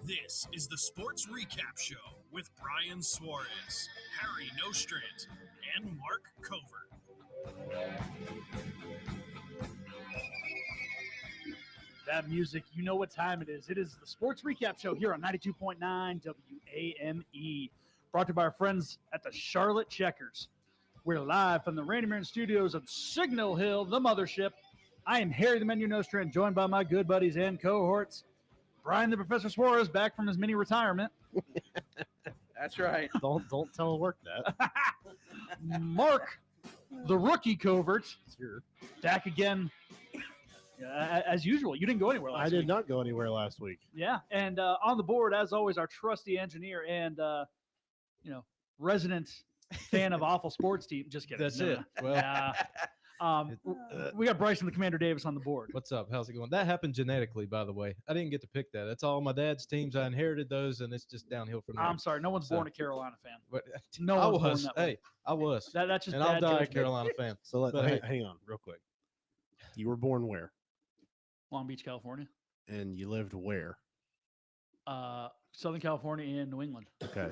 This is the Sports Recap Show with Brian Suarez, Harry Nostrand, and Mark Covert. That music, you know what time it is. It is the Sports Recap Show here on 92.9 WAME, brought to you by our friends at the Charlotte Checkers. We're live from the Randy Marin studios of Signal Hill, the mothership. I am Harry the Menu Nostrand, joined by my good buddies and cohorts. Brian the Professor Suarez, back from his mini retirement. That's right. Don't tell work that. Mark, the rookie covert, back again. As usual, you didn't go anywhere last week. I did not go anywhere last week. Yeah, and on the board, as always, our trusty engineer and resident fan of awful sports team. Just kidding. That's No, it. no. Well, We got Bryson the Commander Davis on the board. what's up? How's it going? That happened genetically, by the way. I didn't get to pick that. That's all my dad's teams. I inherited those, and it's just downhill from there. I'm sorry, no one's So- born a Carolina fan. But No I one's born was. that way. Hey, I was. That's just and I'll bad die a judgment. Carolina fan. So But hey. hang on real quick. You were born where? Long Beach, California, And you lived where? Southern California, and New England. Okay.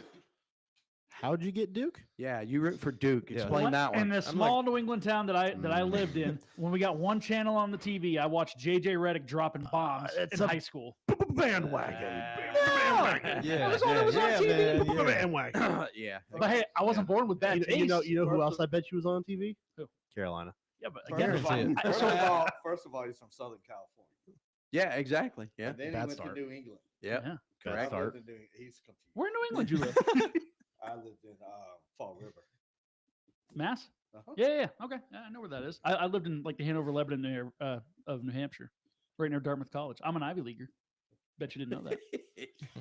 How'd you get Duke? Yeah, you root for Duke. Yeah. Explain that one. In the I'm small New England town that I Mm. lived in, when we got one channel on the TV, I watched JJ Redick dropping bombs it's in a high school. Bandwagon. Yeah, Yeah, that was all that was on yeah, TV. man, yeah. Bandwagon. like, yeah. But hey, I wasn't born with bad taste. You know who else I bet you was on TV? Who? Carolina. Yeah, but First again, of all- I- so- First of all, he's from Southern California. Yeah, exactly. Yeah. And then Bad he went start. to New England. Yep. yeah. Bad Correct. I start. lived in he's confused. Where in New England you live? I lived in Fall River. Mass? Uh-huh. Yeah. Okay, yeah, I know where that is. I lived in like the Hanover, Lebanon area of New Hampshire, right near Dartmouth College. I'm an Ivy Leaguer. Bet you didn't know that.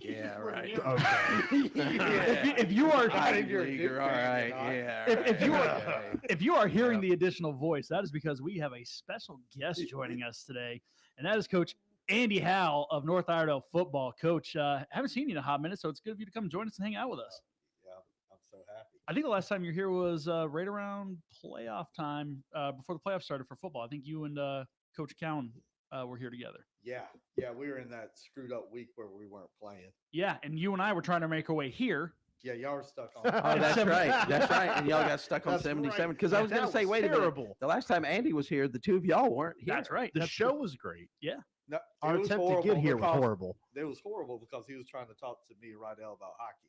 Yeah, right. Okay. If you are Ivy you're a Leaguer, Duke all fan, right. you're not. Yeah. If you right, are- right. if you are hearing Yeah. the additional voice, that is because we have a special guest joining us today, and that is Coach Andy Howell of North Iredell football. Coach, haven't seen you in a hot minute, so it's good of you to come join us and hang out with us. Yeah, I'm so happy. I think the last time you were here was right around playoff time, before the playoffs started for football. I think you and Coach Cowan were here together. Yeah, we were in that screwed up week where we weren't playing. Yeah, and you and I were trying to make our way here. Yeah, y'all were stuck on. Oh, that's Seven- right. That's right. And y'all got stuck on That's 77. right. Because I was going to say, wait a minute. terrible. The last time Andy was here, the two of y'all weren't here. That's right. The That's show was great. No, Our it was attempt to get horrible here was because- horrible. It was horrible because he was trying to talk to me and Rydell about hockey.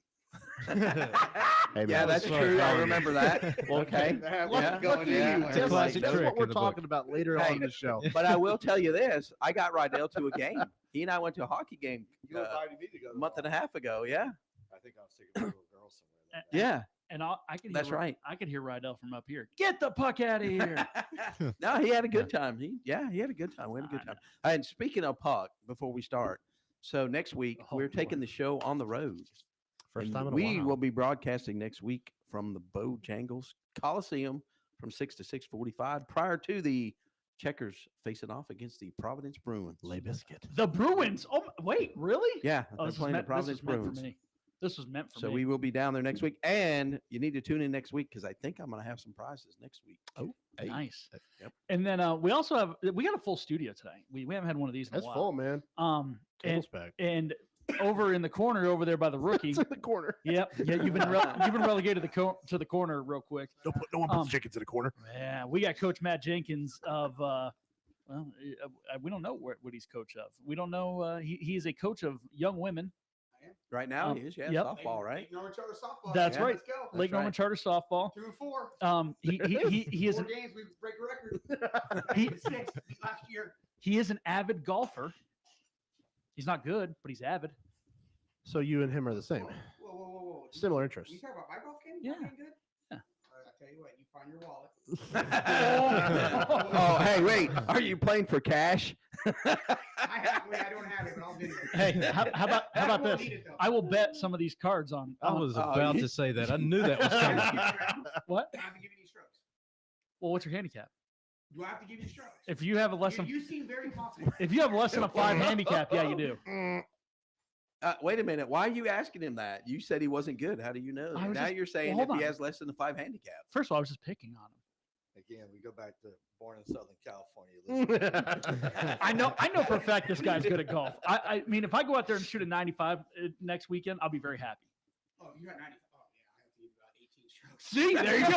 Hey, Yeah, man, that's that's true. I fun. remember that. Okay. That Yeah. wasn't going Yeah. anywhere. Just That's, like that's trick what we're in the book. talking about later Hey. on in the show. But I will tell you this: I got Rydell to a game. He and I went to a hockey game You invited me to go. a month and a half ago. Yeah, I think I was taking a little girl somewhere. that yeah. and I could. That's hear, right. I could hear Rydell from up here. Get the puck out of here. No, he had a good time. He had a good time. We had a good I time. And speaking of puck, before we start, so next week Oh, we're taking boy. the show on the road. First And time in a we while. will be broadcasting next week from the Bojangles Coliseum from 6 to 6:45, prior to the Checkers facing off against the Providence Bruins. Lay Biscuit. The Bruins. Oh, wait, really? Yeah, Oh, they're this was playing the meant, this Providence was meant Bruins. for me. This was meant for So me. we will be down there next week, and you need to tune in next week because I think I'm going to have some prizes next week. Oh, Hey. Nice. Yep. And then we also have we got a full studio today. We haven't had one of these in That's a while. full, man. And, Tables back. and over in the corner over there by the rookie. It's in the corner. Yep. Yeah, you've been relegated to the corner real quick. No one puts Um, chickens in the corner. Yeah, we got Coach Matt Jenkins of we don't know what he's coach of. We don't know he's a coach of young women. Right now, Um, he is. Yeah, yep. softball, right? Lake Norman Charter softball. That's Yeah, right. Let's go. Lake Norman right. Charter softball. 2-4. He is 4 an, games. We break a record. he, 6 last year. he is an avid golfer. He's not good, but he's avid. So you and him are the same. Whoa. Similar interests. You talk about my golf game? Yeah. My game good? Yeah. I tell you what, you find your wallet. Oh, hey, wait. Are you playing for cash? I don't have it, but I'll do it. Hey, how about I won't this? need it, though. I will bet some of these cards on. I was Oh, about you- to say that. I knew that was Do I coming. have to give you rounds? What? Do I have to give you any strokes? Well, what's your handicap? Do I have to give you strokes? If you have a less than You seem very confident. if you have less than a 5 handicap, yeah, you do. Wait a minute. Why are you asking him that? You said he wasn't good. How do you know? I was Now just- you're saying well, if hold he on. has less than a 5 handicap. First of all, I was just picking on him. Again, we go back to born in Southern California. I know for a fact this guy's good at golf. I mean, if I go out there and shoot a 95 next weekend, I'll be very happy. Oh, you got 90. Oh, yeah, I have to use about 18 strokes. See, there you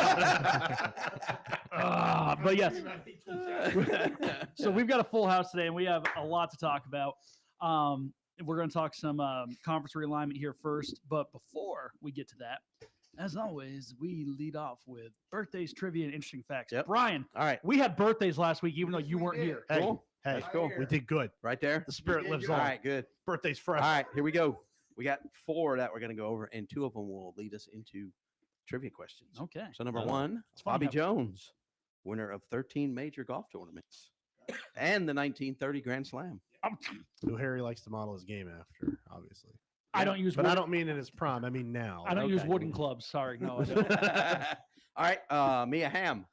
go. But yes, so we've got a full house today, and we have a lot to talk about. We're going to talk some conference realignment here first, but before we get to that, as always, we lead off with birthdays, trivia, and interesting facts. Yep. Brian, All right. we had birthdays last week, even though you weren't here. Hey, Cool. hey, That's cool. we did good. Right there. The spirit did lives good. All on. right, good. Birthday's All fresh. right, here we go. We got 4 that we're going to go over, and 2 of them will lead us into trivia questions. Okay. So number Oh, 1, it's fun Bobby having- Jones, winner of 13 major golf tournaments and the 1930 Grand Slam. Who Harry likes to model his game after, obviously. I don't use But wood, I don't mean in his prime. I mean now. I don't use Okay. wooden clubs. Sorry, no. I don't. All right, Mia Hamm.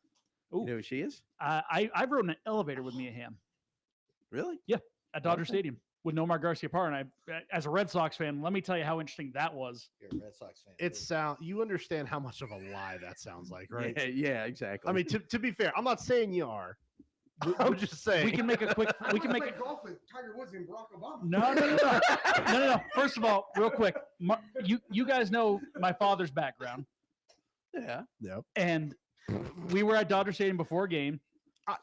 Ooh. You know who she is? I've rode an elevator with Mia Hamm Really? at Dodger Okay. Stadium with Nomar Garcia Parra, and as a Red Sox fan, let me tell you how interesting that was. You're a Red Sox fan. It you understand how much of a lie that sounds like, right? Yeah, exactly. I mean, to be fair, I'm not saying you are. I'm just saying. We can make a quick. We can make play it. golf with Tiger Woods and Barack Obama. No. First of all, real quick, you guys know my father's background, yeah. Yep. and we were at Dodger Stadium before a game.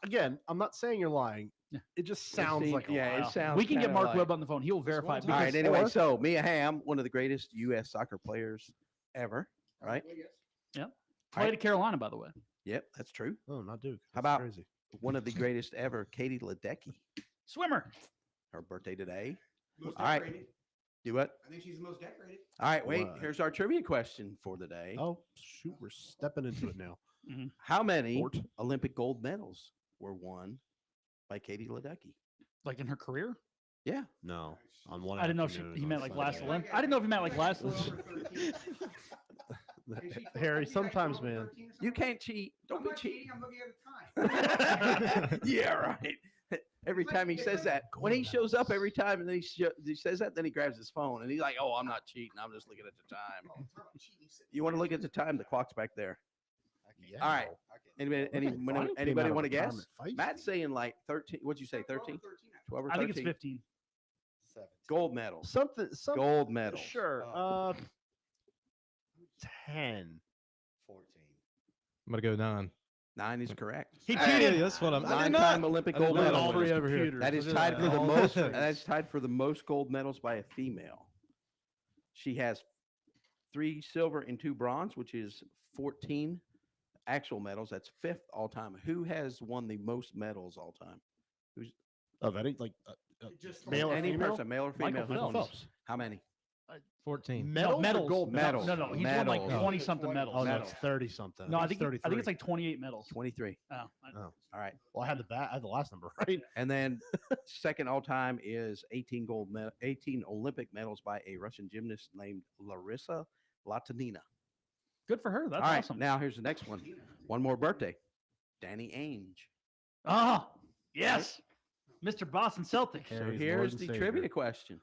Again, I'm not saying you're lying. Yeah. It just sounds like a yeah, lie. it sounds. We can get kinda Mark like- Webb on the phone. He will verify. one All right. because Anyway, Or- so Mia Hamm, one of the greatest U.S. soccer players ever. Right? Yes. played at Carolina, by the way. Yep, that's true. Oh, not Duke. How That's about- crazy? One of the greatest ever, Katie Ledecky. Swimmer. Her birthday today. Most All right. decorated. Do what? I think she's the most decorated. All right, wait. What? Here's our trivia question for the day. Oh, shoot, we're stepping into it now. How many Sport. Olympic gold medals were won by Katie Ledecky? Like in her career. Yeah. No, on one. I didn't know if afternoon he on meant like last Sunday. Olympic. I didn't know if he meant like last. Over 13. Is she Harry, 13? sometimes, Over man. 13 or You something? can't cheat. Don't I'm be not cheating. cheating. I'm looking at the time. Yeah, right. Every time he says that, when he shows up every time and then he says that, then he grabs his phone and he's like, "Oh, I'm not cheating. I'm just looking at the time." Oh, talk about cheating. You want to look at the time? The clock's back there. I can't- Yeah. All right. I can't- Anybody want to guess? Retirement fight? Matt's saying like 13. What'd you say? 13? 12 or 13? I think it's 15. 17. Gold medals. Something. Gold medals. Sure. Oh. 10. 14. I'm gonna go 9. 9 is correct. He Hey, cheated. that's what I'm. I did 9-time not. Olympic I did gold not. medal. All winner. three over here. That is Look at tied for the Oh. most. That is tied for the most gold medals by a female. She has 3 silver and 2 bronze, which is 14 actual medals. That's 5th all time. Who has won the most medals all time? Of any Just Male or Any female? person, male or Michael female. who's won Phelps. this? How many? 14. medals, medals. or gold Medals. No, he's won like Medals. 20 something Oh, medals. Oh no, Medals. it's 30 something. No, I think it's 33. like 28 medals. 23. Oh, Oh. All right. Well, I had the last number right. And then second all time is 18 18 Olympic medals by a Russian gymnast named Larissa Latinina. good for her. That's All right, awesome. now here's the next one. One more birthday. Danny Ainge. Ah, yes, Mr. Boston Celtics. So Harry's Lord here's and the Savior. trivia question.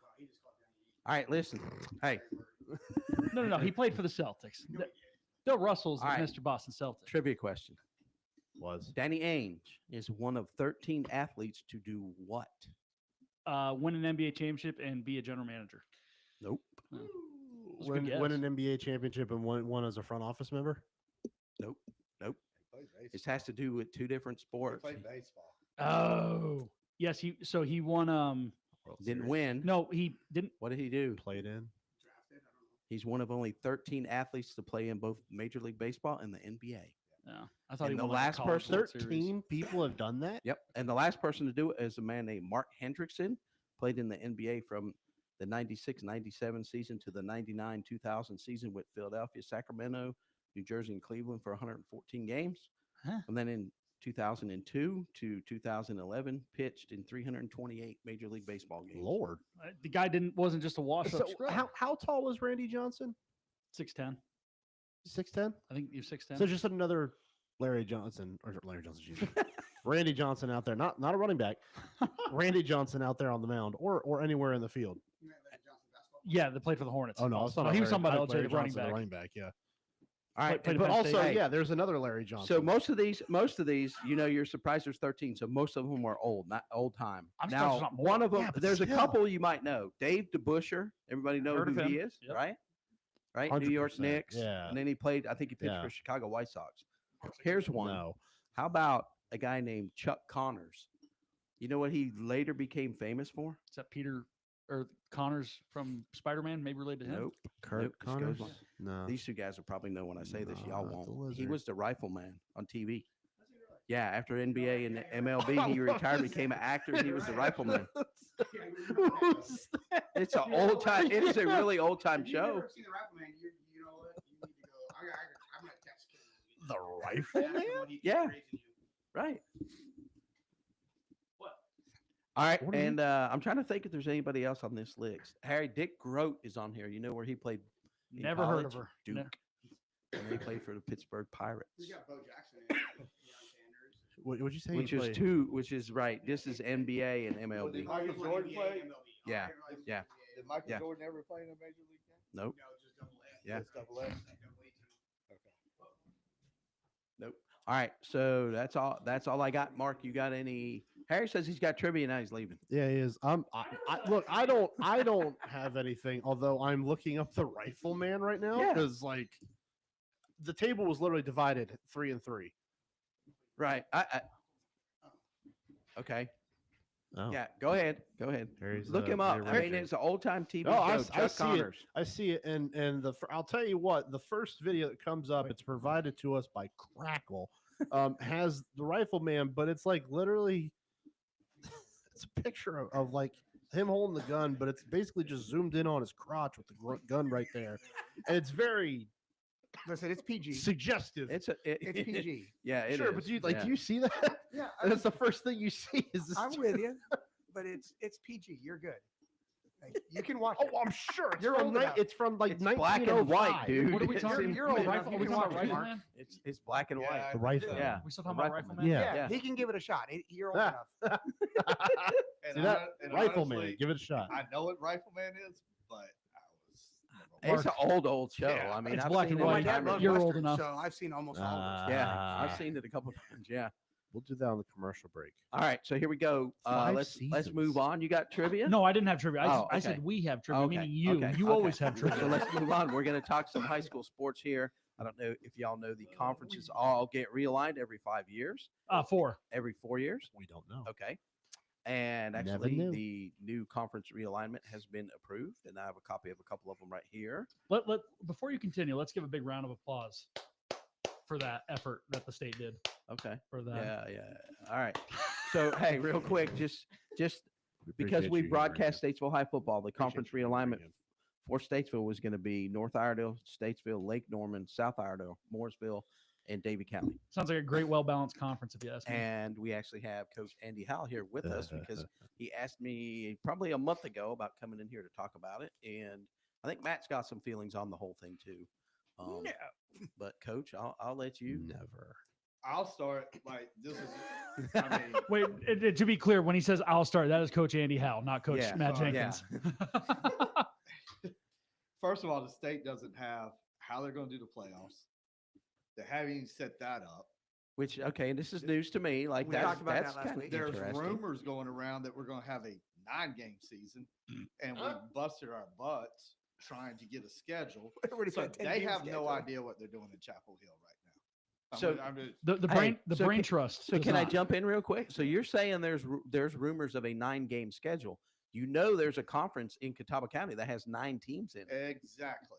All right, listen. Hey, No. He played for the Celtics. Bill Russell's All right. Mr. Boston Celtics. trivia question. Was Danny Ainge is one of 13 athletes to do what? Win an NBA championship and be a general manager. Nope. That's a good win guess. an NBA championship and one as a front office member. Nope. He played It baseball. has to do with 2 different He sports. played baseball. Oh, yes. He won. World Didn't Series. win. No, he didn't. What did he do? Played in. He's one of only 13 athletes to play in both Major League Baseball and the NBA. No, I thought And he the won like a last college person- World Series. 13 people have done that. Yep. And the last person to do it is a man named Mark Hendrickson, played in the NBA from the 96-97 season to the 99-2000 season with Philadelphia, Sacramento, New Jersey, and Cleveland for 114 games. Huh. And then in 2002 to 2011, pitched in 328 Major League Baseball games. Lord, the guy wasn't just a wash up So scrub. how tall was Randy Johnson? 6'10". 6'10". I think you're 6'10". So just another Larry Johnson or Larry Johnson Jr. Randy Johnson out there, not a running back. Randy Johnson out there on the mound or anywhere in the field. yeah, they played for the Hornets. Oh no, it's not. No, a he was Larry- talking about Larry eligible running Johnson, the back. running back. Yeah. All right, Played and at But Penn State. also, Hey, yeah, there's another Larry Johnson. so most of these, you're surprised there's 13. So most of them are old, not old time. I'm surprised there's Now, not more. one of them, Yeah, but there's a still. couple you might know. Dave DeBuscher. Everybody know Heard of who he him. is, Yep. right? Right, New York 100%, Knicks. yeah. And then he played. I think he pitched Yeah. for Chicago White Sox. Here's one. No. How about a guy named Chuck Connors? You know what he later became famous for? Is that Peter or Connors from Spider-Man? Maybe related to him. Nope. Kurt Nope, just goes Connors? like- No. These two guys will probably know when I say this. No, Y'all not the won't. He lizard. was the rifleman on TV. Yeah, after NBA and MLB, he retired, became an actor. He was the rifleman. Who's that? It's an old time. It is a really old time If you've show. never seen the Rifleman, you know what? You need to go. I'm gonna text Ken. The That's the Rifleman? one he's Yeah. raising you. Right. What? All right, What do you- and I'm trying to think if there's anybody else on this list. Harry Dick Grote is on here. You know where he played? in Never heard of college? her. Duke. Ne- And then he played for the Pittsburgh Pirates, We got Bo Jackson in it. Deion Sanders. What'd you say? which he is played? two. Which is right. This is NBA and MLB. Did Oh, Michael he's playing Jordan NBA, play? MLB. Yeah, I didn't realize he was yeah. NBA. Did Michael Yeah. Jordan ever play in a major league game? Nope. No, just double A. Yeah. Just double A? Double A team. Nope. All right. So that's all. That's all I got. Mark, you got any? Harry says he's got trivia now. He's leaving. Yeah, he is. Look, I don't have anything. Although I'm looking up the Rifleman right now Yeah. because like the table was literally divided 3-3. Right. Okay. Oh, Yeah. Go ahead. Go ahead. Harry's, Look him up. very I mean, rich. it's an old time TV Oh, I show. s- I Chuck see it. Connors. I see it, and I'll tell you what. The first video that comes up, it's provided to us by Crackle, has the Rifleman, but it's like literally, it's a picture of like him holding the gun, but it's basically just zoomed in on his crotch with the gun right there, and it's very Listen, it's PG. suggestive. It's a. It's PG. Yeah. It sure, is. but do you Yeah. do you see that? Yeah, And that's the first thing you see is this. I'm with you, but it's PG. You're good. Like, you can watch. Oh, it. I'm sure. It's You're from old ni- enough. It's from like It's black and white, 1905. dude. What are we It's talking? you're old enough, Rifle, you are we can talking about watch it, Mark. Rifleman? It's black and white. The Rifleman. Yeah. We still talking The about Rifleman. Rifleman? Yeah. Yeah. He can give it a shot. You're old Yeah. enough. See that? And Rifleman, honestly, give it a shot. I know what Rifleman is, but I was. It's an old show. Yeah. I mean, It's I've black seen and it Well, my white. time dad ago. loved You're old Westerns, enough. so I've seen almost all of them. Yeah, I've Ah. seen it a couple times. Yeah. We'll do that on the commercial break. All right, so here we go. 5 Let's move seasons. on. You got trivia? No, I didn't have trivia. Oh, I said okay. we have trivia, Okay, meaning you. okay, You okay. always have trivia. So let's move on. We're going to talk some high school sports here. I don't know if y'all know the conferences all get realigned every 5 years, 4. every 4 years. We don't know. Okay. And Never actually, knew. the new conference realignment has been approved, and I have a copy of a couple of them right here. Let before you continue, let's give a big round of applause for that effort that the state did Okay. for that. Yeah. All right. So, hey, real quick, just because appreciate we you hearing broadcast it. Statesville High football, the Appreciate conference you hearing realignment it. for Statesville was going to be North Iredale, Statesville, Lake Norman, South Iredale, Mooresville, and Davie County. Sounds like a great, well balanced conference, if you ask me. And we actually have Coach Andy Howell here with us because he asked me probably a month ago about coming in here to talk about it. And I think Matt's got some feelings on the whole thing too. But Coach, I'll let you. Never. I'll start. Like this is. I mean, Wait, to be clear, when he says "I'll start," that is Coach Andy Howell, not Coach Yeah, Matt sorry. Jenkins. first of all, the state doesn't have how they're going to do the playoffs. They haven't even set that up. Which okay, and this is news to me. Like We that's talked about that that's last kind of week. There's interesting. rumors going around that we're going to have a 9-game season, and we busted our butts trying to get a schedule. Everybody So put 10 they games have no scheduled. idea what they're doing in Chapel Hill right now. So- I'm just, the Hey, brain so brain can- trust. So does can I not. jump in real quick? So you're saying there's rumors of a 9-game schedule. You know there's a conference in Catawba County that has 9 teams in it, exactly.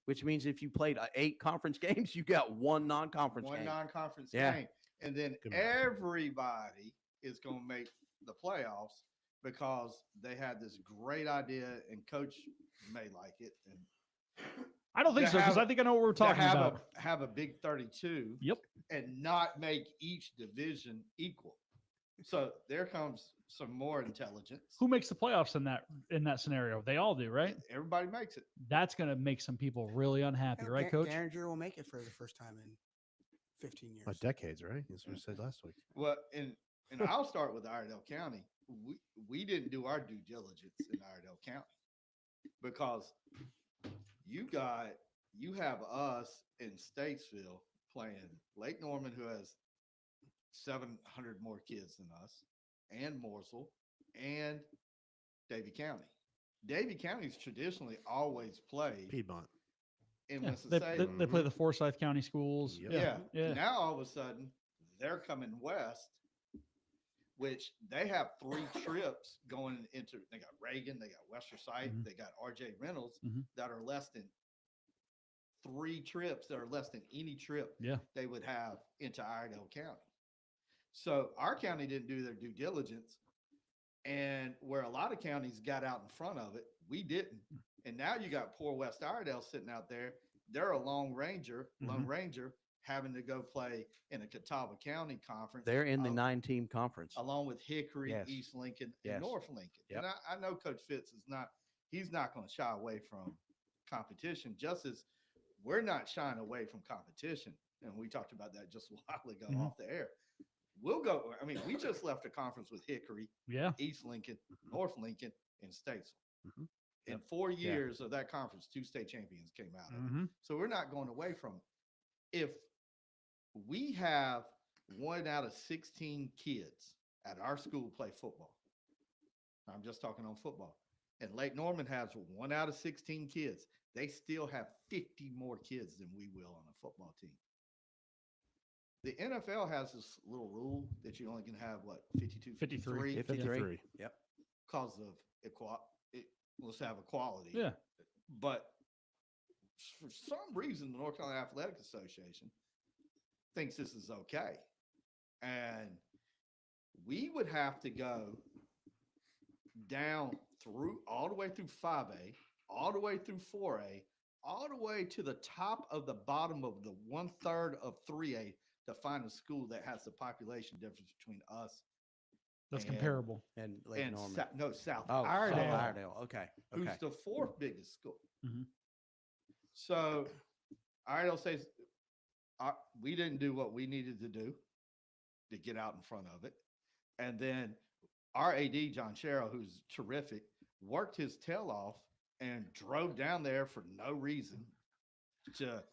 which means if you played 8 conference games, you got one non-conference One game. non-conference Yeah. game, and then Good math. everybody is going to make the playoffs because they had this great idea, and Coach may like it. And I don't think to so because have- I think I know what we're to talking have about. have a big 32. Yep. And not make each division equal. So there comes some more intelligence. Who makes the playoffs in that scenario? They all do, right? Everybody makes it. That's going to make some people really unhappy, Yeah, right, Coach? Garinger will make it for the first time in 15 years. Decades, right? That's what we said last week. Well, and I'll start with Iredell County. We didn't do our due diligence in Iredell County because you got you have us in Statesville playing Lake Norman, who has 700 more kids than us, and Morsel, and Davie County. Davie County's traditionally always played Piedmont. in Yeah, Winston-Salem. they play the Forsyth County schools. Yep. Yeah. Yeah. Now all of a sudden they're coming west, which they have 3 trips going into. They got Reagan, they got Western Sight, Mhm. they got RJ Reynolds Mhm. that are less than 3 trips that are less than any trip Yeah. they would have into Iredell County. So our county didn't do their due diligence, and where a lot of counties got out in front of it, we didn't. And now you got poor West Iredell sitting out there. They're a Lone Ranger, having to go play in a Catawba County conference. They're in the al- 9-team conference. along with Hickory, Yes. East Lincoln, and Yes. North Lincoln. Yep. And I know Coach Fitz he's not going to shy away from competition, just as we're not shying away from competition. And we talked about that just a while ago Mhm. off the air. We'll go. I mean, we just left a conference with Hickory, Yeah. East Lincoln, North Lincoln, and Statesville. Mhm. In 4 years of that conference, 2 state champions came out of it. Mhm. So we're not going away from it. If we have 1 out of 16 kids at our school play football, I'm just talking on football, and Lake Norman has 1 out of 16 kids, they still have 50 more kids than we will on a football team. The NFL has this little rule that you only can have 52, 53. 53. Yep. because of let's have equality. Yeah. But for some reason, the North Carolina Athletic Association thinks this is okay. And we would have to go down through all the way through 5A, all the way through 4A, all the way to the top of the bottom of the 1/3 of 3A to find a school that has the population difference between us That's And- comparable. And Lake and Norman. South Oh, Iredell, South Iredell. Okay. who's Okay. the 4th biggest school. Mhm. So Iredell says we didn't do what we needed to do to get out in front of it. And then our AD, John Sherrill, who's terrific, worked his tail off and drove down there for no reason to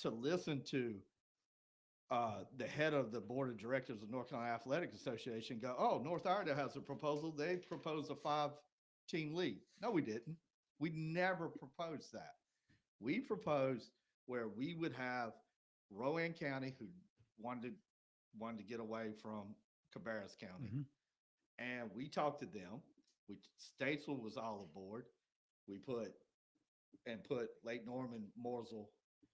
listen to the head of the board of directors of North Carolina Athletic Association go, oh, North Iredell has a proposal. They proposed a 5-team league. No, we didn't. We never proposed that. We proposed where we would have Rowan County, who wanted to get away from Cabarrus County. Mhm. And we talked to them. Statesville was all aboard. We put Lake Norman, Morsel,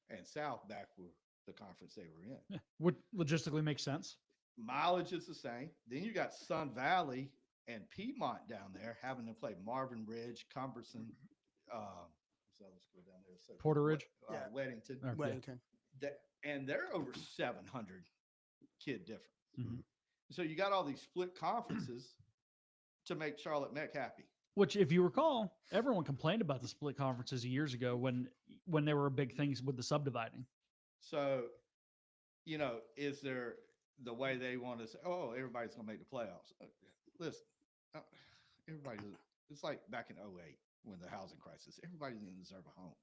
and South back where the conference they were in. Yeah. Would logistically make sense. Mileage is the same. Then you got Sun Valley and Piedmont down there having to play Marvin Ridge, Cumberson. So let's go down there. So Porter Ridge? Yeah. Weddington. Or- yeah. Weddington. And they're over 700 kid difference. Mhm. So you got all these split conferences to make Charlotte Meck happy. Which, if you recall, everyone complained about the split conferences years ago when there were big things with the subdividing. So, is there the way they want to say, oh, everybody's going to make the playoffs? Listen, everybody, it's like back in 2008 when the housing crisis, everybody didn't deserve a home.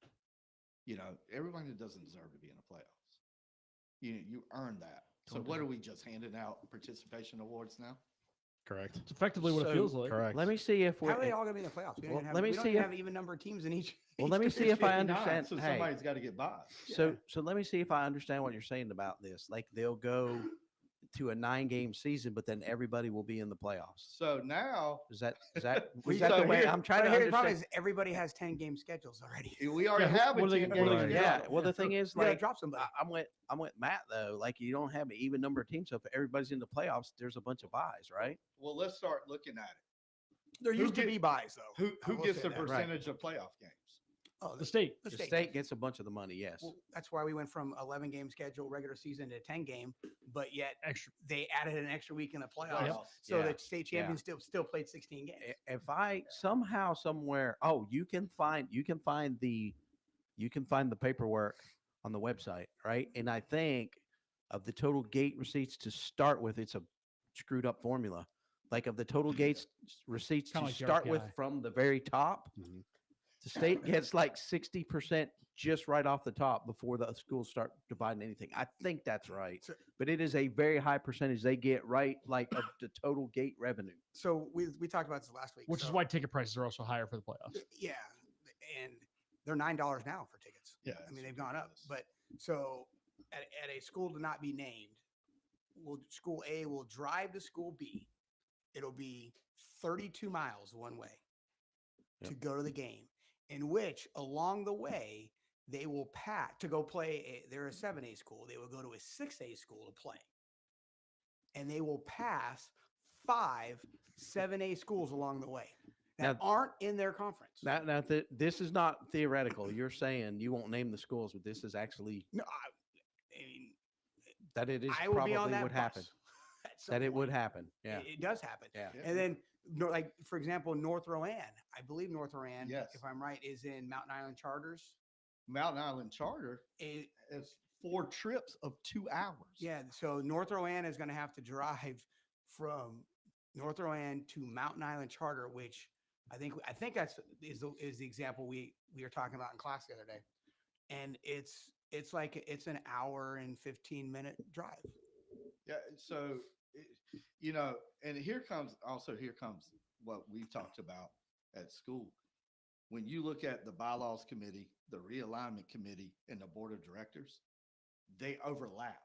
Everybody doesn't deserve to be in the playoffs. You earn that. So what are we just handing out participation awards now? Correct. It's effectively what it So- feels like. Correct. Let me see if How we're. are they all going to be in the playoffs? We don't Well, even have, let me we don't see even if- have even number of teams in each. Well, each let me see if I 59, understand. So Hey, somebody's got to get by. so let me see if I understand what you're saying about this. Like they'll go to a 9-game season, but then everybody will be in the playoffs. So now Is that is that We- is that so the way here- I'm trying But to here the problem understand? is everybody has 10-game schedules already. we already Yeah, have a what are they team. gonna- what are they Right. gonna Yeah. do? Well, the thing is, You gotta like, drop somebody. I'm with Matt though. Like, you don't have an even number of teams. So if everybody's in the playoffs, there's a bunch of buys, right? Well, let's start looking at it. There who used to get- be buys though. Who I will gets say the that. percentage of playoff games? Oh, The state. the The state. state gets a bunch of the money. Yes. Well, that's why we went from 11-game schedule regular season to 10-game, but yet Extra. they added an extra week in the playoffs, Playoffs. so Yeah. the state champions still played 16 games. If I somehow somewhere, you can find the paperwork on the website, right? And I think of the total gate receipts to start with, it's a screwed up formula. Like of the total gates receipts Kinda to like the start with RPI. from the very top, Mhm. the state gets like 60% just right off the top before the schools start dividing anything. I think that's right, So- but it is a very high percentage they get right, like of the total gate revenue. So we talked about this last week. Which is so- why ticket prices are also higher for the playoffs. Yeah, and they're $9 now for tickets. Yeah, I mean it's they've gone up. ridiculous. But so at a school to not be named, school A will drive to school B. It'll be 32 miles one way to Yep. go to the game, in which along the way they will pack to go play. They're a 7A school. They will go to a 6A school to play, and they will pass 5 7A schools along the way that Now- aren't in their conference. Now this is not theoretical. You're saying you won't name the schools, but this is actually No, I mean, that it is I will probably be on that would bus happen. at some That it would point. happen. Yeah. It does happen. Yeah. Yeah. And then, like for example, North Rowan. I believe North Rowan, Yes. if I'm right, is in Mountain Island Charters. Mountain Island Charter It, is 4 trips of 2 hours. yeah, so North Rowan is going to have to drive from North Rowan to Mountain Island Charter, which I think that's is the example we were talking about in class the other day, and it's like it's an hour and 15-minute drive. Yeah. So, and here comes what we've talked about at school. When you look at the bylaws committee, the realignment committee, and the board of directors, they overlap.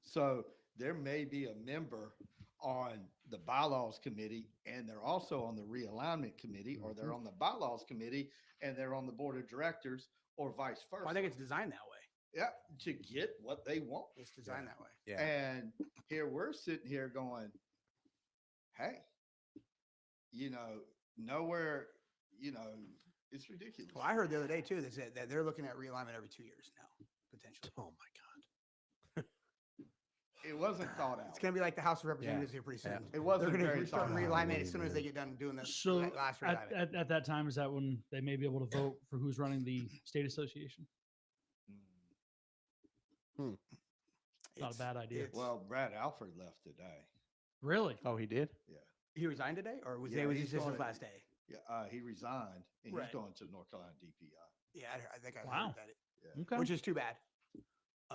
So there may be a member on the bylaws committee and they're also on the realignment committee, or they're on the bylaws committee and they're on the board of directors, or vice versa. Well, I think it's designed that way. yeah, to get what they want. It's designed that way. Yeah. And here we're sitting here going, hey, nowhere, it's ridiculous. Well, I heard the other day too that they're looking at realignment every 2 years now, potentially. Oh my It wasn't thought out. It's going to be like the House of Representatives here pretty soon. Yeah. It They're wasn't going to very restart thought out. realignment as soon as they get done doing the So last at, realignment. at that time, is that when they may be able to vote for who's running the state association? Mm. Not a bad idea. Well, Brad Alford left today. Really? Oh, he did? Yeah. He resigned today, or was Yeah, was he's this his going- last day? Yeah. He resigned and Right. he's going to North Carolina DPI. Yeah, I think I Wow. heard that. Yeah. Okay. Which is too bad.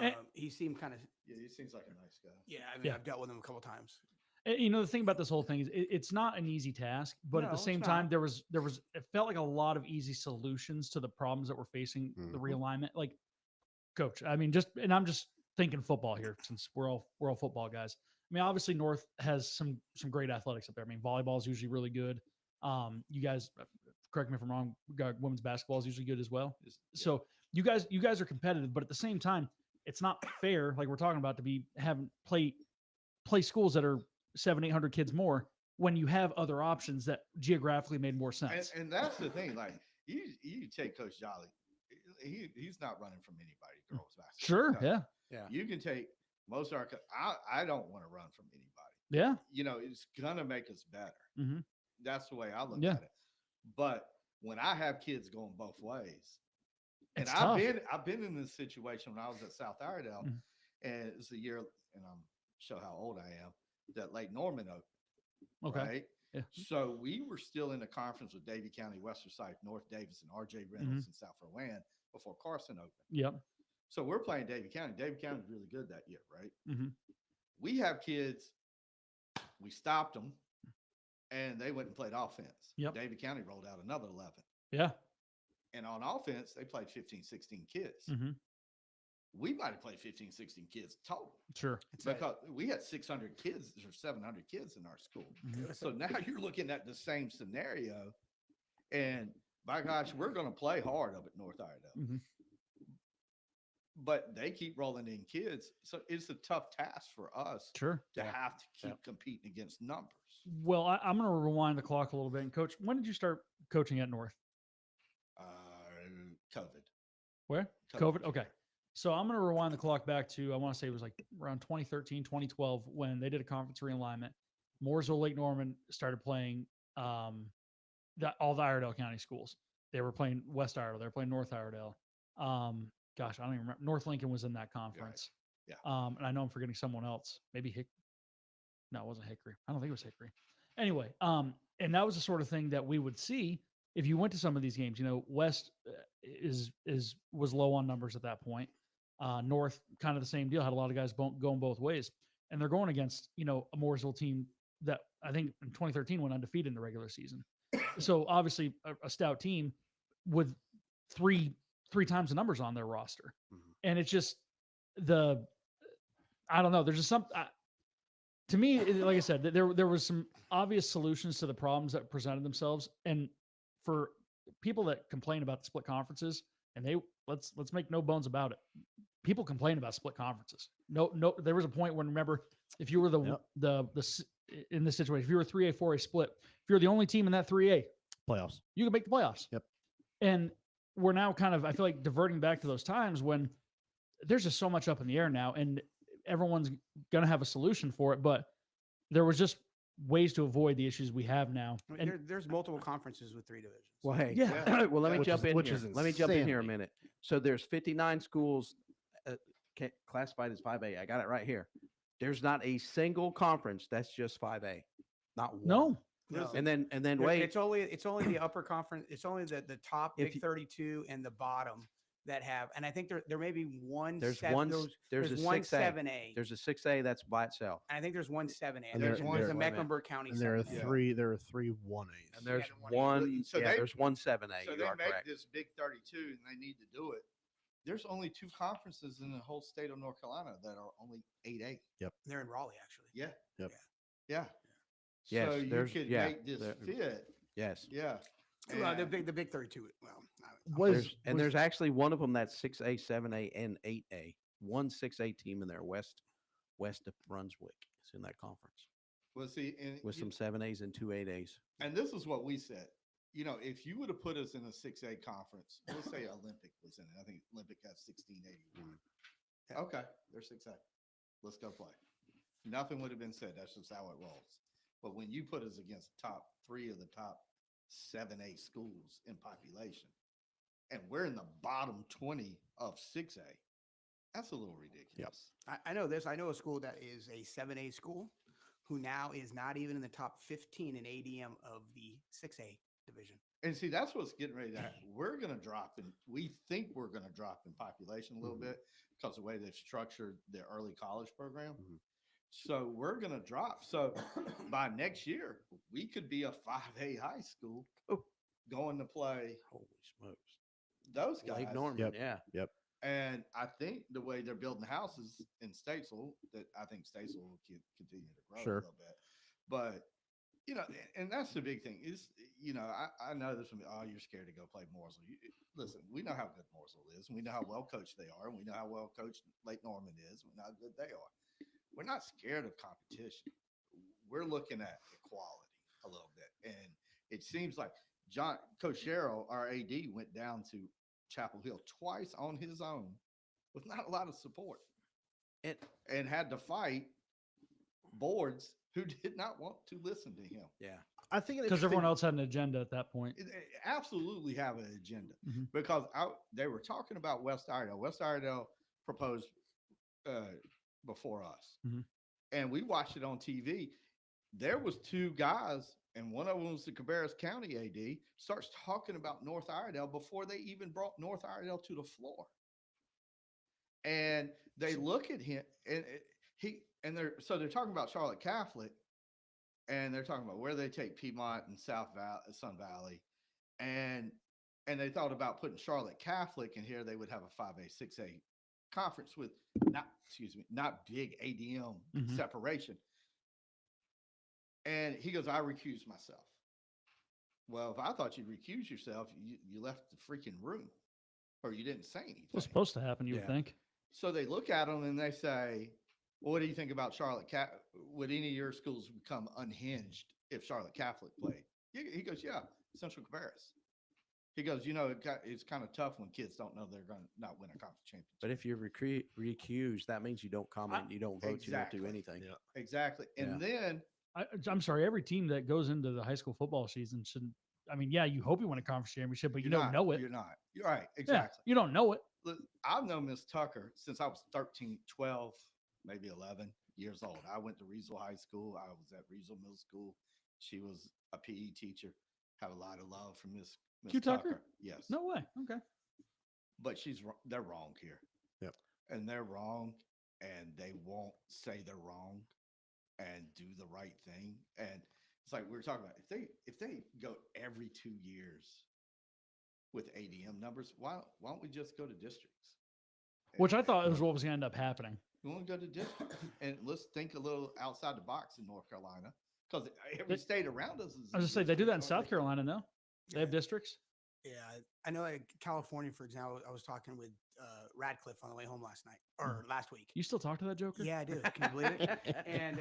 Eh. He seemed kind of Yeah. He seems like a nice guy. yeah. I mean, Yeah. I've dealt with him a couple times. You know, the thing about this whole thing is it's not an easy task, but at No, the it's same time, not. there was it felt like a lot of easy solutions to the problems that we're facing the Mhm. realignment. Like, coach, I mean, I'm just thinking football here since we're all football guys. I mean, obviously North has some great athletics up there. I mean, volleyball is usually really good. You guys, correct me if I'm wrong, women's basketball is usually good as well. Yeah. So you guys are competitive, but at the same time, it's not fair, like we're talking about, to be having play schools that are 700-800 kids more when you have other options that geographically made more sense. And that's the thing. Like you take Coach Jolly, he's not running from anybody. Girls basketball. Sure, No. yeah, Yeah. You can take most of our. I don't want to run from anybody. yeah, It's gonna make us better. Mhm. That's the way I look Yeah. at it. But when I have kids going both ways, and It's tough. I've been in this situation when I was at South Iredale, Mhm. and it was the year, and I'm show how old I am, that Lake Norman opened. okay, Right. yeah. So we were still in a conference with Davie County, West Forsyth, North Davis, and RJ Reynolds and South Rowan before Carson opened. Yep, So we're playing Davie County. Davie County was really good that year, right? Mhm. We have kids. We stopped them, and they went and played offense. Yep. Davie County rolled out another 11. yeah, And on offense, they played 15, 16 kids. Mhm. We might have played 15, 16 kids total sure, because we had 600 kids or 700 kids in our school. Mhm. So now you're looking at the same scenario. And by gosh, we're going to play hard up at North Iredale. Mhm. But they keep rolling in kids. So it's a tough task for us sure. to Yeah. have to keep Yeah. competing against numbers. Well, I'm going to rewind the clock a little bit. And coach, when did you start coaching at North? COVID. Where? COVID. Okay. So I'm going to rewind the clock back to, I want to say it was like around 2013, 2012, when they did a conference realignment. Mooresville, Lake Norman started playing all the Iredell County schools. They were playing West Iredell. They were playing North Iredell. Gosh, I don't even remember. North Lincoln was in that conference. Yeah. And I know I'm forgetting someone else. Maybe No, it wasn't Hickory. I don't think it was Hickory. Anyway, and that was the sort of thing that we would see if you went to some of these games, West was low on numbers at that point. North, kind of the same deal, had a lot of guys going both ways, and they're going against a Mooresville team that I think in 2013 went undefeated in the regular season. So obviously a stout team with three times the numbers on their roster, and it's just I don't know. There's just some. To me, like I said, there was some obvious solutions to the problems that presented themselves, and for people that complain about the split conferences, and let's make no bones about it. People complain about split conferences. No, there was a point when, remember, if you were in this situation, if you were 3A, 4A split, if you're the only team in that 3A, Playoffs. you can make the playoffs. Yep. And we're now kind of, I feel like, diverting back to those times when there's just so much up in the air now, and everyone's going to have a solution for it, but there was just ways to avoid the issues we have now. I mean, And there's multiple conferences with 3 divisions. Well, hey, Yeah. well, let me Which jump is- in which here. is Let me jump in here a insanity. minute. So there's 59 schools classified as 5A. I got it right here. There's not a single conference that's just 5A. Not one. no, No. And then There- wait. It's only the upper conference. It's only the top If Big you- 32 and the bottom that have. And I think there may be one. There's seven, one. there's There's a one 6A. 7A. There's a 6A that's by itself. And I think there's one 7A. And There's there- one. There's a wait a minute. Mecklenburg County. And there are 7A. three. There are 3 1As. And there's the one- one. So yeah, they- there's one 7A. So You they are make correct. this Big 32, and they need to do it. There's only 2 conferences in the whole state of North Carolina that are only 8A. They're in Raleigh, actually. Yeah. Yep. Yeah. Yes, So you there's- could yeah, make this there- fit. Yes. Yeah. Well, the And- big 32. Well, There's actually one of them that's 6A, 7A, and 8A. One 6A team in there, west of Brunswick, is in that conference well, see, and with some 7As and 2 8As. And this is what we said. If you would have put us in a 6A conference, let's say Olympic was in it. I think Olympic has 1681. Okay, they're 6A. Let's go play. Nothing would have been said. That's just how it rolls. But when you put us against the top 3 of the top 7A schools in population, and we're in the bottom 20 of 6A, that's a little ridiculous. I know this. I know a school that is a 7A school who now is not even in the top 15 in ADM of the 6A division. And see, that's what's getting ready to happen. We're going to drop in, we think we're going to drop in population a little bit because of the way they've structured their early college program. So we're going to drop. So by next year, we could be a 5A high school going to play Holy smokes. those guys. Lake Norman, Yep. yeah. And I think the way they're building houses in Statesville, that I think Statesville will continue to grow Sure. a little bit. But, and that's the big thing is, I know there's some, oh, you're scared to go play Mooresville. Listen, we know how good Mooresville is, and we know how well coached they are, and we know how well coached Lake Norman is, and we know how good they are. We're not scared of competition. We're looking at equality a little bit. And it seems like Coach Sherrill, our AD, went down to Chapel Hill twice on his own with not a lot of support and had to fight boards who did not want to listen to him. Yeah. I think an because everyone interesting- else had an agenda at that point. They absolutely have an agenda Mhm. because they were talking about West Iredell. West Iredell proposed before us, Mhm. and we watched it on TV. There was 2 guys, and one of them was the Cabarrus County AD, starts talking about North Iredell before they even brought North Iredell to the floor. And they look at him, and they're talking about Charlotte Catholic, and they're talking about where they take Piedmont and Sun Valley, and they thought about putting Charlotte Catholic in here. They would have a 5A, 6A conference with not big ADM Mhm. separation. And he goes, I recuse myself. Well, if I thought you'd recuse yourself, you left the freaking room or you didn't say anything. What's supposed to happen, you would Yeah. think. So they look at him and they say, well, what do you think about Charlotte Catholic? Would any of your schools become unhinged if Charlotte Catholic played? He goes, yeah, Central Cabarrus. He goes, it's kind of tough when kids don't know they're going to not win a conference championship. But if you're recused, that means you don't comment, you don't vote, you don't do Exactly. anything. Yeah. Exactly. And then I'm sorry. Every team that goes into the high school football season should. I mean, yeah, you hope you win a conference championship, but you you're don't not- know it. You're not. You're right. Yeah, Exactly. you don't know it. Look, I've known Miss Tucker since I was 13, 12, maybe 11 years old. I went to Reesville High School. I was at Reesville Middle School. She was a PE teacher. have a lot of love for Miss Q Tucker? Yes. No way. Okay. But they're wrong here. Yep. And they're wrong, and they won't say they're wrong and do the right thing. And it's like we were talking about, if they go every 2 years with ADM numbers, why don't we just go to districts? Which I thought was what was going to end up happening. You want to go to districts, and let's think a little outside the box in North Carolina, because every state around us is. I was just say they do that in districts, aren't South Carolina, no? They have districts. Yeah, I know. Like California, for example, I was talking with Radcliffe on the way home last night or last week. You still talk to that Joker? Yeah, I do. Can you believe it? And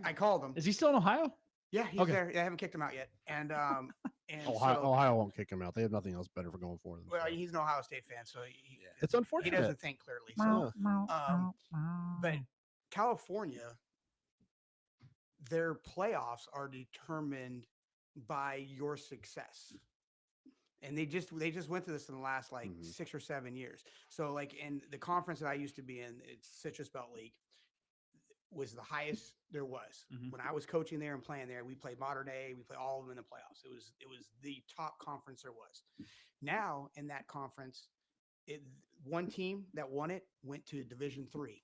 I called him. Is he still in Ohio? Yeah, he's Okay. there. Yeah, I haven't kicked him out yet. And Ohio, so, Ohio won't kick him out. They have nothing else better for going for them. well, so. he's an Ohio State fan, so It's he unfortunate. doesn't think clearly. So, but California, their playoffs are determined by your success. And they just went through this in the last like 6 or 7 years. So like in the conference that I used to be in, it's Citrus Belt League, was the highest there was. When I was coaching there and playing there, we played Modern Day, we played all of them in the playoffs. It was the top conference there was. Now in that conference, one team that won it went to Division III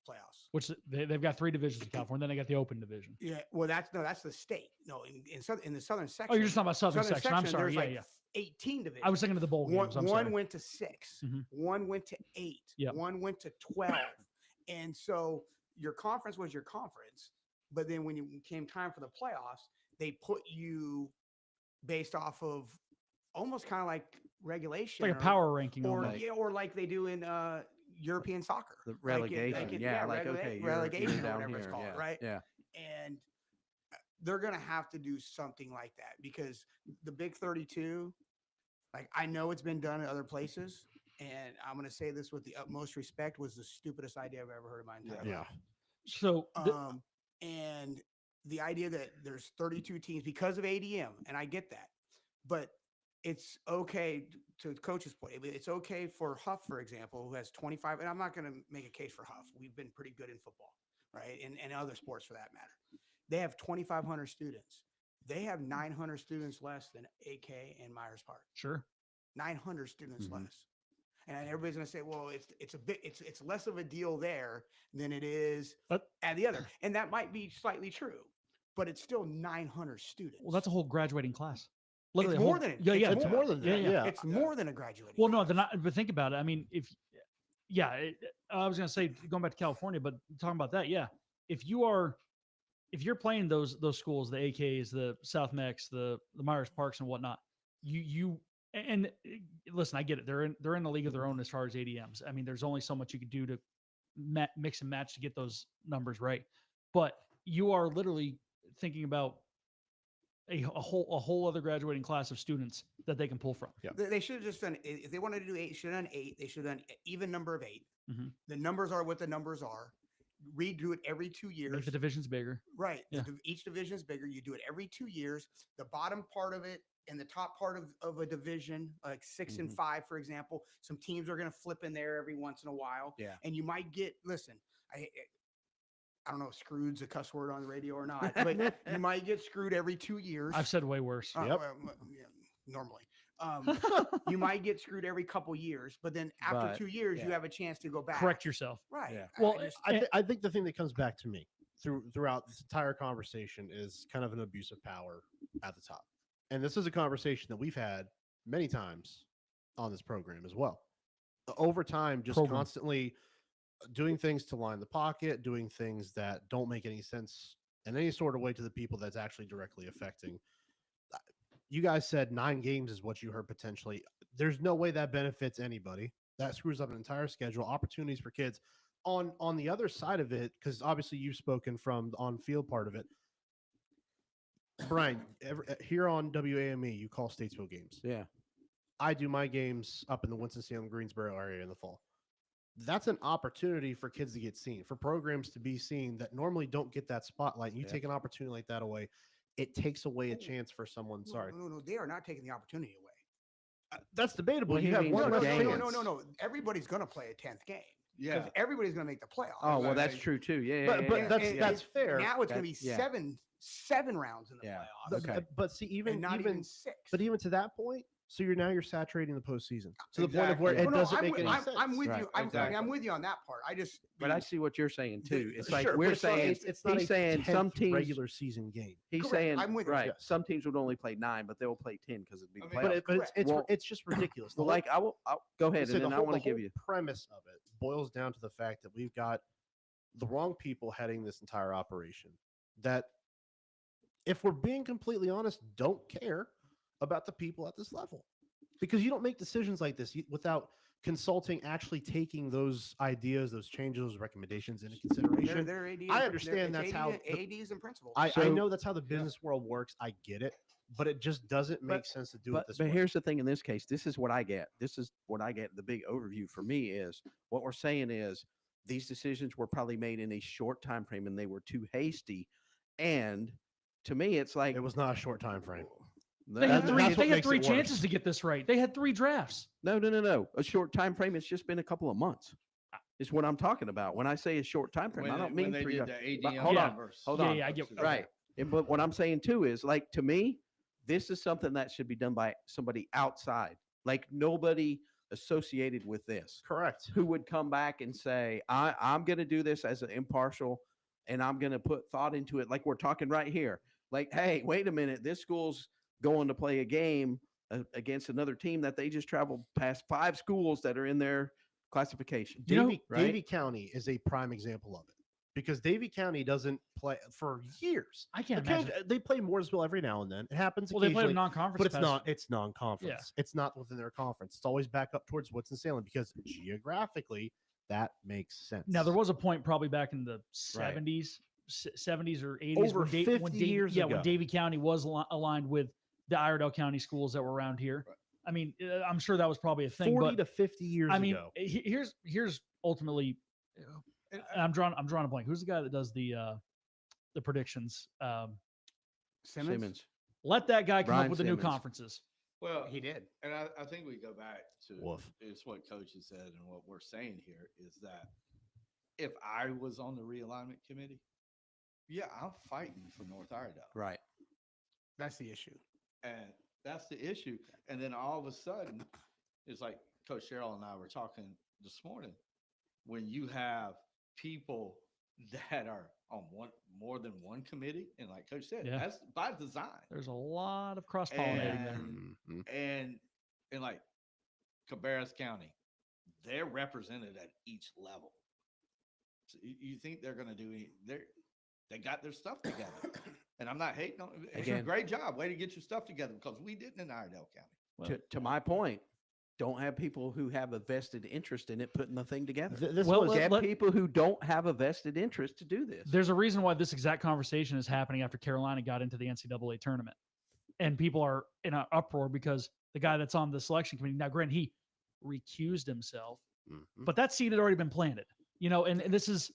playoffs. Which they've got 3 divisions in California. Then they got the Open division. Yeah, well, that's the state. No, in the southern section. Oh, you're just talking about Southern section. I'm sorry. There's Yeah, like yeah. 18 divisions. I was thinking of the bowl games. I'm one sorry. went to 6, Mhm. one went to 8, Yep. one went to 12, and so your conference was your conference. But then when it came time for the playoffs, they put you based off of almost kind of like regulation, Like a power ranking. or almost. or like they do in European soccer, The Like relegation. Okay. relegation you're or down whatever it's here, called, yeah, right? Yeah. And they're going to have to do something like that, because the Big 32, like I know it's been done in other places, and I'm going to say this with the utmost respect, was the stupidest idea I've ever heard in my entire Yeah. life. So And the idea that there's 32 teams because of ADM, and I get that, but it's okay to coach's point. It's okay for Huff, for example, who has 25, and I'm not going to make a case for Huff. We've been pretty good in football, right? And other sports for that matter. They have 2,500 students. They have 900 students less than AK and Myers Park. sure. 900 students less. And everybody's going to say, well, it's less of a deal there than it is But- at the other. And that might be slightly true, but it's still 900 students. Well, that's a whole graduating class. Literally, It's a whole- more than it. Yeah, yeah. It's more than that. Yeah. It's more than a graduating. Well, no, class. they're not. But think about it. I mean, I was going to say going back to California, but talking about that, yeah. If you're playing those schools, the AKs, the South Mex, the Myers Parks and whatnot, and listen, I get it. They're in a league of their own as far as ADMs. I mean, there's only so much you could do to mix and match to get those numbers right. But you are literally thinking about a whole other graduating class of students that they can pull from. They should have just done, if they wanted to do 8, should have done 8. They should have done even number of 8. Mhm. The numbers are what the numbers are. Redo it every 2 Make years. the divisions bigger. Right. Yeah. Each division is bigger. You do it every 2 years. The bottom part of it and the top part of a division, like 6 and 5, for example, some teams are going to flip in there every once in a while. Yeah. And you might get, listen, I don't know if screwed's a cuss word on the radio or not, but you might get screwed every 2 years. I've said way worse. Yep. Yeah, normally. You might get screwed every couple years, but then after But, 2 years, you yeah. have a chance to go back. Correct yourself. Right. Yeah. Well, I just- I think the thing that comes back to me throughout this entire conversation is kind of an abuse of power at the top. And this is a conversation that we've had many times on this program as well. Over time, just Program. constantly doing things to line the pocket, doing things that don't make any sense in any sort of way to the people that's actually directly affecting. You guys said 9 games is what you heard potentially. There's no way that benefits anybody. That screws up an entire schedule, opportunities for kids. On the other side of it, because obviously you've spoken from the on-field part of it. Brian, here on WAME, you call Statesville games. Yeah. I do my games up in the Winston-Salem, Greensboro area in the fall. That's an opportunity for kids to get seen, for programs to be seen that normally don't get that spotlight. You Yeah. take an opportunity like that away, it takes away a chance for someone. Sorry, No, they are not taking the opportunity away. that's debatable. What You do you have mean one for less games? chance. No. Everybody's going to play a 10th game. Yeah. Because everybody's going to make the playoffs. Oh, well, Right. that's true too. Yeah. But yeah, yeah, that's yeah. that's fair. Now it's going to be That's- yeah. 7 7 rounds in the Yeah. playoffs. Okay. But see, even and not even 6. but even to that point, so you're saturating the postseason to the point of where Exactly. it Well, no, doesn't I'm make with, any I'm, sense. I'm with Right, you. I'm exactly. with you on that part. I just. But I see what you're saying too. It's like Sure, we're but it's not- saying it's not he's a saying some 10th teams regular season game. he's Correct. saying I'm with you. right. Yes. Some teams would only play 9, but they'll play 10 because it'd be I mean, playoffs. But, Correct. it's just ridiculous. The Well, whole- like I'll go ahead say and the then I whole- want to the give whole you. premise of it boils down to the fact that we've got the wrong people heading this entire operation that, if we're being completely honest, don't care about the people at this level, because you don't make decisions like this without consulting, actually taking those ideas, those changes, those recommendations into consideration. They're AD, I understand that's how the- ADs and principals. I So- know that's how the business world works. I get it, but it just doesn't make sense to do it But, this but way. here's the thing in this case, this is what I get. This is what I get. The big overview for me is what we're saying is these decisions were probably made in a short time frame and they were too hasty. And to me, it's like It was not a short time frame. They had That- three. that's what They had makes it 3 chances worse. to get this right. They had 3 drafts. no. A short time frame. It's just been a couple of months. Is what I'm talking about. When I say a short time frame, I don't mean they 3 did drafts. the AD But on hold on, versus- hold Yeah, on. yeah, I get- versus- Right. And but what I'm saying too is like to me, this is something that should be done by somebody outside, like nobody associated with this, Correct. who would come back and say, I'm going to do this as an impartial and I'm going to put thought into it. Like we're talking right here. Like, hey, wait a minute. This school's going to play a game against another team that they just traveled past 5 schools that are in their classification. You know- Davie, right? Davie County is a prime example of it, because Davie County doesn't play for years. I can't Occasion- imagine. They play Mooresville every now and then. It happens Well, they played a occasionally, non-conference, but it's past- not. It's non-conference. It's not within their conference. It's always back up towards Winston-Salem because geographically that makes sense. Now there was a point probably back in the 70s, 70s or 80s, Over when 50 years when ago. Davie County was aligned with the Iredell County schools that were around here. Right. I mean, I'm sure that was probably a thing. 40 But to 50 years I mean, ago. here's ultimately, And I'm drawing a blank. Who's the guy that does the predictions? Simmons? Let that guy come up Brian with the new Simmons. conferences. Well, He did. and I think we go back to Woof. is what Coach has said, and what we're saying here is that if I was on the realignment committee, yeah, I'm fighting for North Iredell. Right. That's the issue. And that's the issue. And then all of a sudden, it's like Coach Cheryl and I were talking this morning. When you have people that are on more than one committee, and like Coach said, Yeah. that's by design. There's a lot of cross pollinating there. And Mhm. and like Cabarrus County, they're represented at each level. So you think they're going to do they got their stuff together. And I'm not hating on it's a Again. great job. Way to get your stuff together, because we didn't in Iredell County. Well, To my point, don't have people who have a vested interest in it putting the thing together. This Well, was Get let- people who don't have a vested interest to do this. There's a reason why this exact conversation is happening after Carolina got into the NCAA tournament, and people are in an uproar because the guy that's on the selection committee now, granted, he recused himself, Mhm. but that seed had already been planted, and this is,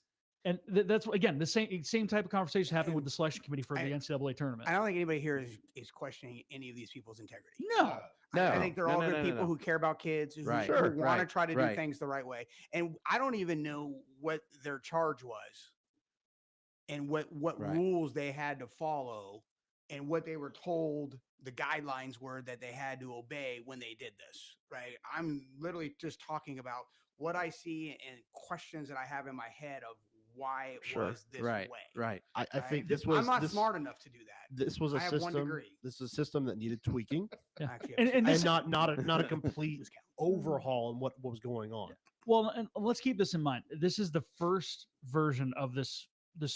and that's again the same type of conversation happened with the selection committee for the I- NCAA tournament. I don't think anybody here is questioning any of these people's integrity. No, I think they're No, all no, good no, no, people no. who care about kids, who, Right, who sure, want to right, try to do right. things the right way. And I don't even know what their charge was and what Right. rules they had to follow and what they were told the guidelines were that they had to obey when they did this, right? I'm literally just talking about what I see and questions that I have in my head of why it Sure, was this right, way. right. I right? think this was I'm not this, smart enough to do that. This was a I have 1 system. degree. This is a system that needed tweaking Yeah. Actually, and and this, not a complete This counts. overhaul in what was going on. well, and let's keep this in mind. This is the first version of this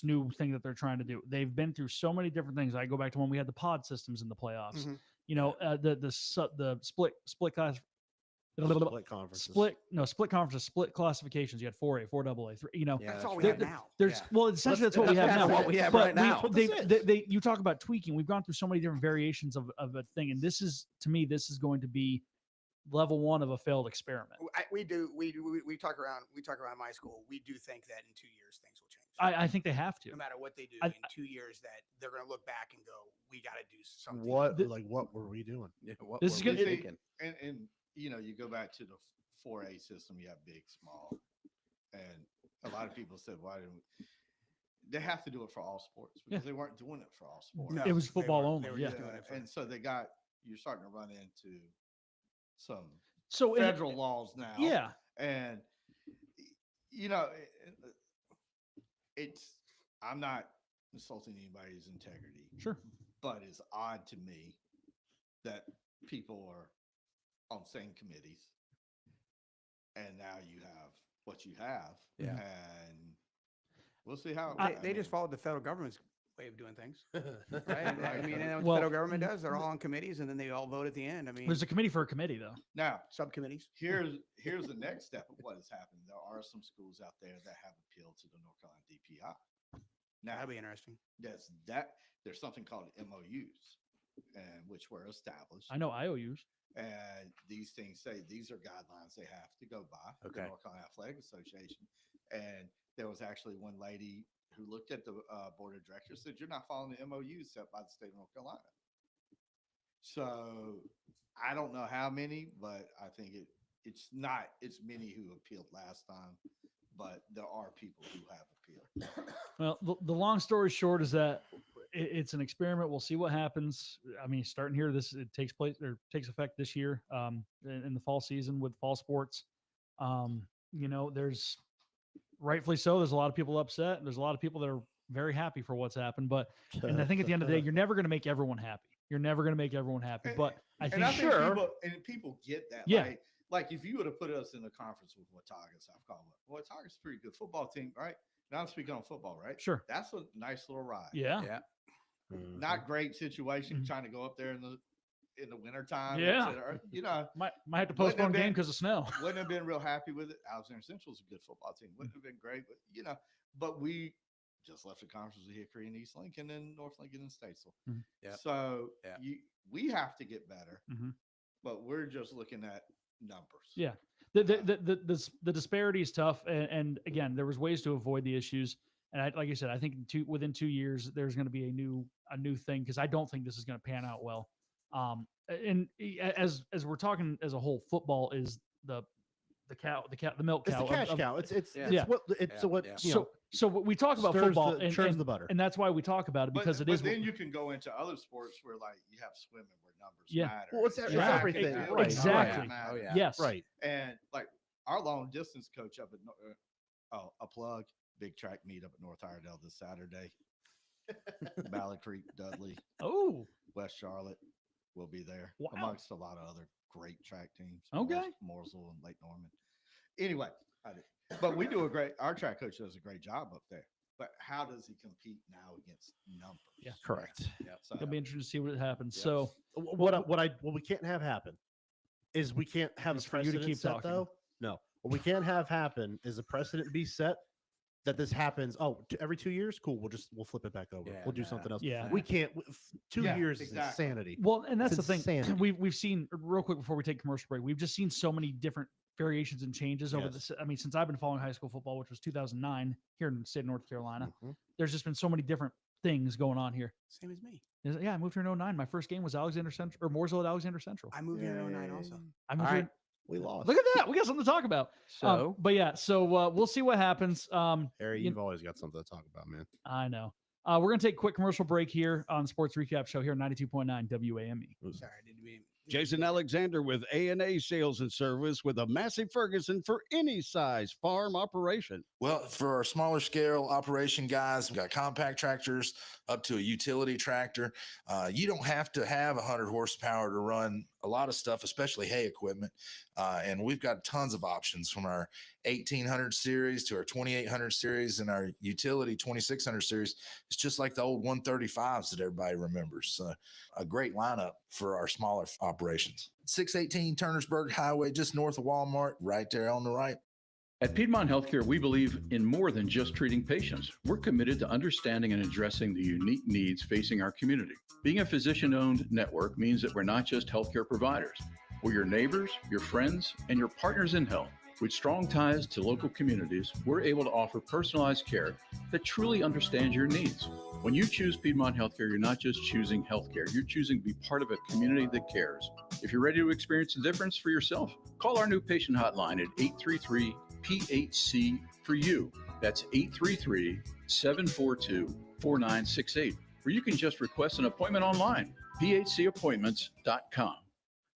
new thing that they're trying to do. They've been through so many different things. I go back to when we had the pod systems in the playoffs. Mhm. The split class. Split conferences. Split conferences, split classifications. You had 4A, 4AA, 3. Yeah, That's that's all we true. have now. There's Yeah. well, essentially that's what we that's have kinda now. what we have But right now. They, That's it. they, you talk about tweaking. We've gone through so many different variations of a thing, and this is, to me, this is going to be level 1 of a failed experiment. We talk around my school. We do think that in 2 years things will change. I think they have to. No matter what they do I- in 2 years, that they're going to look back and go, "We got to do something." What were we doing? Yeah, what This is were we gonna- thinking? And you go back to the 4A system, you have big, small, and a lot of people said, why didn't we? they have to do it for all sports because they weren't doing it for all sports. No, It was they football were- only, they were yeah. just doing it for- And so you're starting to run into some So in- federal laws now. yeah, And I'm not insulting anybody's integrity. Sure. But it's odd to me that people are on same committees and now you have what you have. Yeah. And we'll see how They just followed the federal government's way of doing things, right? I mean, and what Well, the federal government does, they're all on committees and then they all vote at the end. I mean, there's a committee for a committee though. now subcommittees. here's the next step of what has happened. There are some schools out there that have appealed to the North Carolina DPI. Now That'd be interesting. there's something called MOUs, and which were established. I know IOUs. And these things say these are guidelines they have to go by. Okay. The North Carolina Athletic Association. And there was actually one lady who looked at the board of directors, said, "You're not following the MOUs set by the state of North Carolina." So I don't know how many, but I think it's many who appealed last time, but there are people who have appealed. Well, the long story short is that it's an experiment. We'll see what happens. I mean, starting here, it takes effect this year in the fall season with fall sports. There's rightfully so. There's a lot of people upset. There's a lot of people that are very happy for what's happened. But and I think at the end of the day, you're never going to make everyone happy. You're never going to make everyone happy. But I think people get that. Yeah. Like if you would have put us in a conference with Watauga, South Carolina, Watauga's a pretty good football team, right? Now I'm speaking on football, right? Sure. That's a nice little ride. Yeah. Yeah. Not great situation Mhm. trying to go up there in the wintertime. Yeah. Might have to Wouldn't have postpone game been- because of snow. Wouldn't have been real happy with it. Alexander Central's a good football team. Wouldn't have been great, but we just left the conference with Hickory and East Lincoln and North Lincoln and Statesville. Mhm. Yep. So Yep. we have to get better, Mhm. but we're just looking at numbers. Yeah. The disparity is tough. And again, there was ways to avoid the issues. And like I said, I think within 2 years, there's going to be a new thing because I don't think this is going to pan out well. And as we're talking as a whole, football is the milk It's cow. the cash of- cow. It's Yeah. what Yeah. you know, So we talk about stirs football the, and, churns and, the butter. and that's why we talk about it because but it is. then you can go into other sports where like you have swimming where numbers Yeah. matter. Well, it's and Yeah. track everything, and right. Exactly. matter. Oh, yeah. Yes. Right. And like our long distance coach up at a plug, big track meet up at North Iredell this Saturday. Ballard Creek, Dudley, Oh, West Charlotte will be there Wow. amongst a lot of other great track teams. Okay. Mooresville and Lake Norman. Anyway, but our track coach does a great job up there. But how does he compete now against numbers? Yeah. Correct. So, it'll be interesting to see what happens. Yes. So What we can't have happen is we can't have Is a for you to precedent keep set talking. though. No, what we can't have happen is a precedent be set that this happens. Oh, every 2 years, cool. We'll flip it back over. Yeah, We'll do nah. something else. Yeah. we can't. 2 Yeah, years exactly. is insanity. Well, and that's It's the thing. insanity. We've seen real quick before we take commercial break. We've just seen so many different variations and changes over Yes. this. I mean, since I've been following high school football, which was 2009 here in the state of North Carolina, Mhm. there's just been so many different things going on here. Same as me. Yeah, I moved here in 09. My first game was Alexander Central or Mooresville at Alexander Central. I moved here in 09 also. I moved All here. right. We lost. Look at that. We got something to talk about. So But yeah, so we'll see what happens. Harry, you- you've always got something to talk about, man. I know. We're going to take a quick commercial break here on Sports Recap Show here on 92.9 WAME. Sorry, I didn't mean. Jason Alexander with A&A Sales and Service with a Massey Ferguson for any size farm operation. Well, for our smaller scale operation guys, we've got compact tractors up to a utility tractor. You don't have to have 100 horsepower to run a lot of stuff, especially hay equipment. And we've got tons of options from our 1800 series to our 2800 series and our utility 2600 series. It's just like the old 135s that everybody remembers. A great lineup for our smaller operations. 618 Turnersburg Highway, just north of Walmart, right there on the right. At Piedmont Healthcare, we believe in more than just treating patients. We're committed to understanding and addressing the unique needs facing our community. Being a physician-owned network means that we're not just healthcare providers. We're your neighbors, your friends, and your partners in health. With strong ties to local communities, we're able to offer personalized care that truly understands your needs. When you choose Piedmont Healthcare, you're not just choosing healthcare, you're choosing to be part of a community that cares. If you're ready to experience the difference for yourself, call our new patient hotline at 833-PHC for you. That's 833-742-4968. Or you can just request an appointment online, phcappointments.com.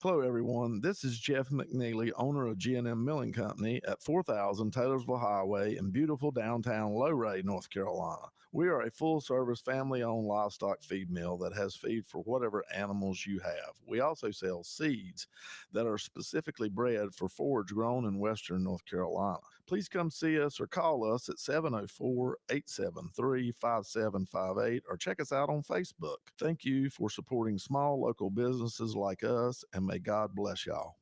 Hello, everyone. This is Jeff McNeely, owner of G&M Milling Company at 4000 Taylorsville Highway in beautiful downtown Lowray, North Carolina. We are a full-service, family-owned livestock feed mill that has feed for whatever animals you have. We also sell seeds that are specifically bred for forage grown in western North Carolina. Please come see us or call us at 704-873-5758 or check us out on Facebook. Thank you for supporting small local businesses like us, and may God bless y'all.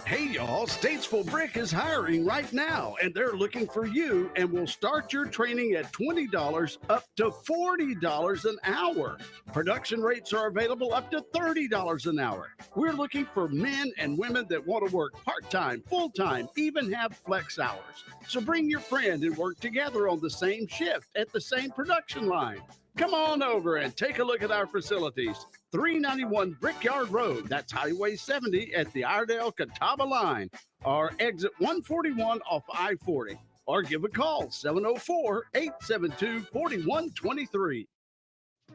Hey y'all, Statesville Brick is hiring right now and they're looking for you and will start your training at $20 up to $40 an hour. Production rates are available up to $30 an hour. We're looking for men and women that want to work part-time, full-time, even have flex hours. So bring your friend and work together on the same shift at the same production line. Come on over and take a look at our facilities. 391 Brickyard Road, that's Highway 70 at the Iredell Catawba line, or exit 141 off I-40, or give a call 704-872-4123.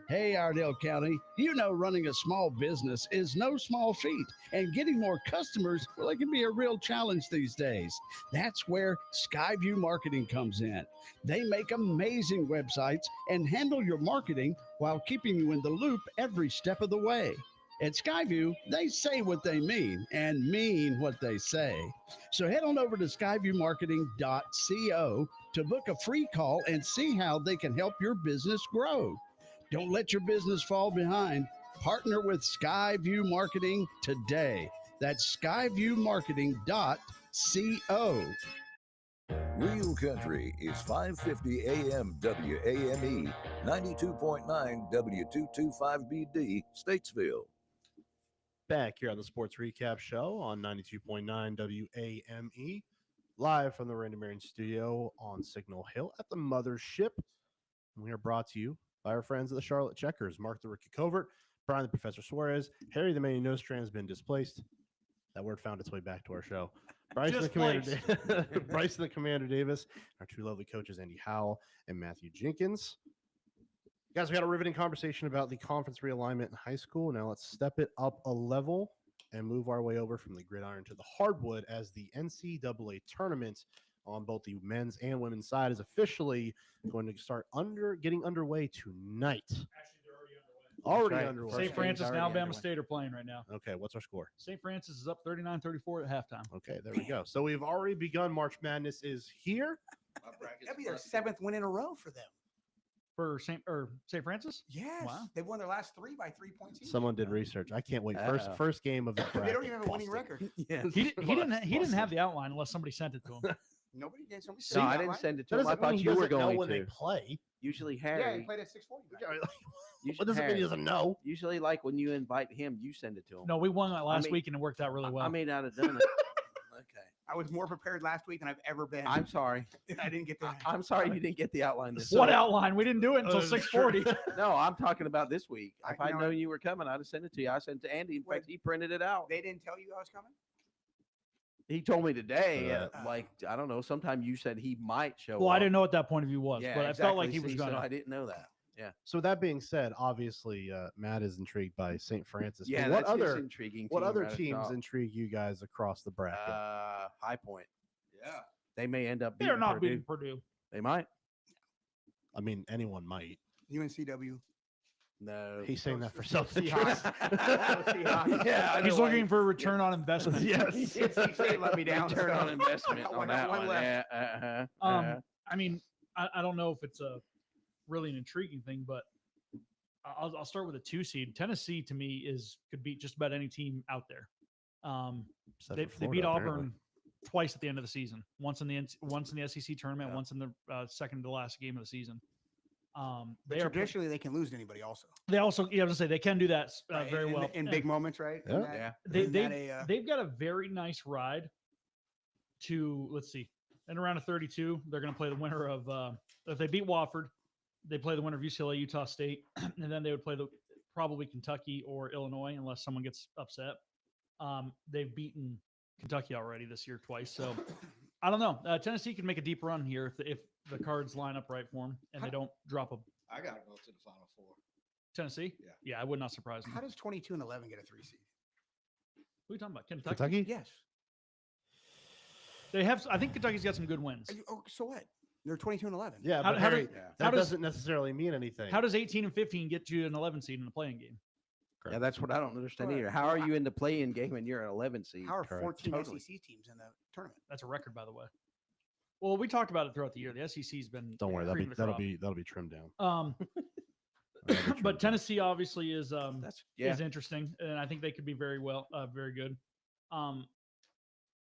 Hey, Iredell County, you know running a small business is no small feat, and getting more customers, well, it can be a real challenge these days. That's where Skyview Marketing comes in. They make amazing websites and handle your marketing while keeping you in the loop every step of the way. At Skyview, they say what they mean and mean what they say. So head on over to skyviewmarketing.co to book a free call and see how they can help your business grow. Don't let your business fall behind. Partner with Skyview Marketing today. That's skyviewmarketing.co. Real Country is 550 AM WAME, 92.9 W225BD, Statesville. Back here on the Sports Recap Show on 92.9 WAME, live from the Randy Marion studio on Signal Hill at the Mothership. We are brought to you by our friends at the Charlotte Checkers. Mark the Rookie Covert, Brian the Professor Suarez, Harry the Manny Nostrand has been displaced. That word found its way back to our show. Bryson the Commander Davis, our two lovely coaches, Andy Howell and Matthew Jenkins. Guys, we had a riveting conversation about the conference realignment in high school. Now let's step it up a level and move our way over from the gridiron to the hardwood as the NCAA tournament on both the men's and women's side is officially going to start getting underway tonight. Actually, they're already underway. St. Francis and Alabama State are playing right now. Okay, what's our score? St. Francis is up 39-34 at halftime. Okay, there we go. So we've already begun. March Madness is here. That'd be their 7th win in a row for them. For St. Francis? Yes. Wow. They've won their last 3 by 3 points each. Someone did research. I can't wait. First game of the bracket. They don't even have a winning record. Yeah. He didn't have the outline unless somebody sent it to him. Nobody did. Somebody No, I didn't send it to him. I thought you were going when to. they play. Usually Harry. Yeah, he played at 6:40. What does it mean he doesn't know? Usually, like when you invite him, you send it to him. No, we won that last week and it worked out really well. I may not have done it. Okay. I was more prepared last week than I've ever been. I'm sorry. I didn't get that. I'm sorry you didn't get the outline this What week. outline? We didn't do it until 6:40. No, I'm talking about this week. If I'd know known you were coming, I'd have sent it to you. I sent it to Andy. In fact, he printed it out. They didn't tell you I was coming? He told me today, like, I don't know, sometime you said he might show Well, up. I didn't know what that point of view was, Yeah, but I felt like he was See, going so to. I didn't know that. Yeah. So that being said, obviously Matt is intrigued by St. Francis. Yeah, But that's his intriguing what team other right at the teams top. intrigue you guys across the bracket? High Point. Yeah. They may end up beating They're not Purdue. beating Purdue. They might. I mean, anyone might. UNCW. No. He's saying that for something. Yeah, I He's know, looking like- for a return on investment. Yes. They let me down. Return on investment I on got that one one. left. Yeah, I mean, I don't know if it's a really an intriguing thing, but I'll start with a 2 seed. Tennessee to me could beat just about any team out there. Except They for beat Florida, Auburn apparently. twice at the end of the season. Once in the SEC tournament, once in the second to last game of the season. They are Traditionally, they can lose to anybody also. They also, I was gonna say, they can do that Right, very well in big moments, right? Yeah. And that- Yeah. They've got a very nice ride to, let's see, in around a 32, they're going to play the winner of, if they beat Wofford, they play the winner of UCLA, Utah State, and then they would play probably Kentucky or Illinois, unless someone gets upset. They've beaten Kentucky already this year twice. So I don't know. Tennessee can make a deep run here if the cards line up right for them and they don't drop a I got to go to the Final Four. Tennessee. Yeah. Yeah, I would not surprise me. How does 22 and 11 get a 3 seed? What are you talking about? Kentucky? Kentucky? Yes. They have. I think Kentucky's got some good wins. Oh, so what? They're 22 and 11. Yeah, How- but how Harry, do- that how does- doesn't necessarily mean anything. How does 18 and 15 get you an 11 seed in a playing game? Yeah, that's what I don't understand Correct. either. How are you in the play-in game and you're an 11 seed? How are Correct. 14 Totally. SEC teams in the tournament? That's a record, by the way. Well, we talked about it throughout the year. The SEC's been Don't worry, cream of the crop. that'll be trimmed down. But Tennessee obviously is That's yeah. is interesting, and I think they could be very good.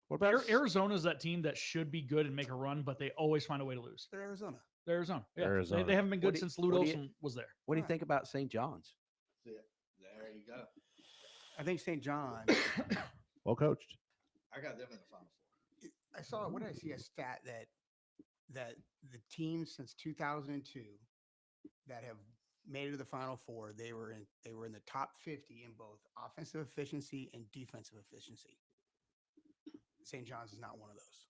What about Arizona's that team that should be good and make a run, but they always find a way to lose. They're Arizona. They're Arizona. Yeah. Arizona. They haven't been What good do you- since Lute what do you- Olson was there. What do you think about St. John's? There you go. I think St. John. Well coached. I got them in the Final Four. I saw. What did I see? A stat that the teams since 2002 that have made it to the Final Four, they were in the top 50 in both offensive efficiency and defensive efficiency. St. John's is not one of those.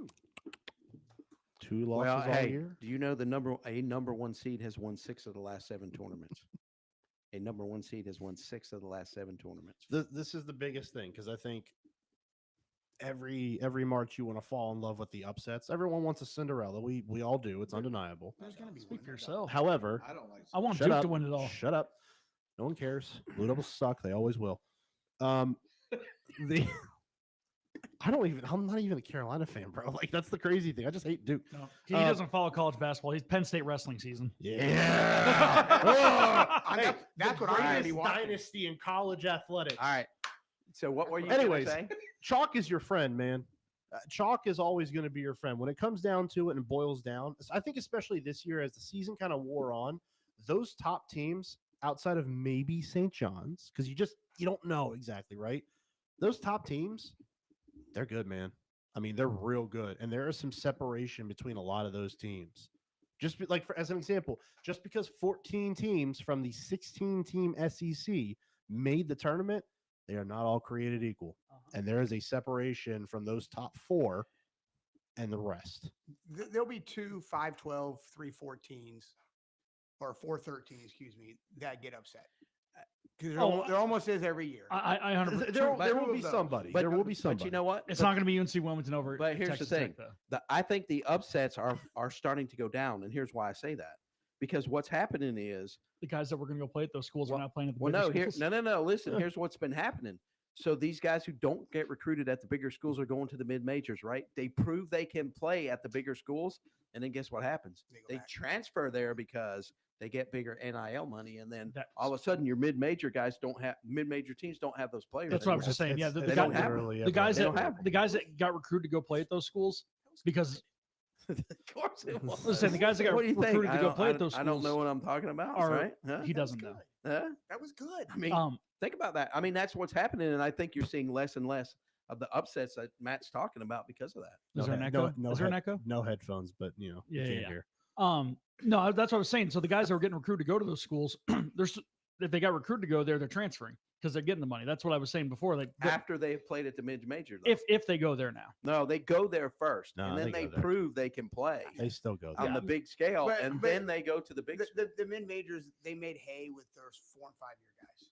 Ooh. 2 losses Well, all hey, year. do you know a number 1 seed has won 6 of the last 7 tournaments? A number 1 seed has won 6 of the last 7 tournaments. This is the biggest thing because I think every March you want to fall in love with the upsets. Everyone wants a Cinderella. We all do. It's undeniable. There's going to be Speak one. for yourself. However, I don't like. I want shut Duke up. to win it all. Shut up. No one cares. Blue Devils suck. They always will. The I'm not even a Carolina fan, bro. Like that's the crazy thing. I just hate Duke. No, he doesn't follow college basketball. He's Penn State wrestling season. Yeah. Hey, that's what I'm going to be watching. dynasty in college athletics. All right. So what were you Anyways, going to say? Chalk is your friend, man. Chalk is always going to be your friend. When it comes down to it and boils down, I think especially this year as the season kind of wore on, those top teams outside of maybe St. John's, because you don't know exactly, right? Those top teams, they're good, man. I mean, they're real good. And there is some separation between a lot of those teams. Just as an example, just because 14 teams from the 16-team SEC made the tournament, they are not all created equal. And there is a separation from those top 4 and the rest. There'll be 2 5-12, 3-14s, or 4-13, excuse me, that get upset. Because there almost is every year. I 100%. There will be somebody. There will be somebody. But you know what? It's not going to be UNC Wilmington over. But here's Texas the thing: Tech, though. I think the upsets are starting to go down, and here's why I say that. Because what's happening is, The guys that were going to go play at those schools are now playing at the well, bigger no, schools. no. Listen, here's what's been happening. So these guys who don't get recruited at the bigger schools are going to the mid majors, right? They prove they can play at the bigger schools, and then guess what happens? They go They back. transfer there because they get bigger NIL money, and then That's- all of a sudden your mid-major guys don't have mid-major teams don't have those players. That's what I was anymore. just saying. Yeah, the they guy- don't have them. The guys They that don't have them. the guys that got recruited to go play at those schools because Of course it was. listen, the guys that got What do you think? recruited to go play I at those I don't schools know what I'm talking about, are- right? Huh? he doesn't know. Huh? That was good. I mean, Um, think about that. I mean, that's what's happening, and I think you're seeing less and less of the upsets that Matt's talking about because of that. is there an echo? Is there an echo? No headphones, but you Yeah, can't yeah. hear. No, that's what I was saying. So the guys that were getting recruited to go to those schools, if they got recruited to go there, they're transferring because they're getting the money. That's what I was saying before. Like After they've played at the mid-major, though. if they go there now, No, they go there first, No, and then they they go there. prove they can play They still go on there. the big scale, But- and but then they go to the big. The mid majors, they made hay with those 4 and 5 year guys,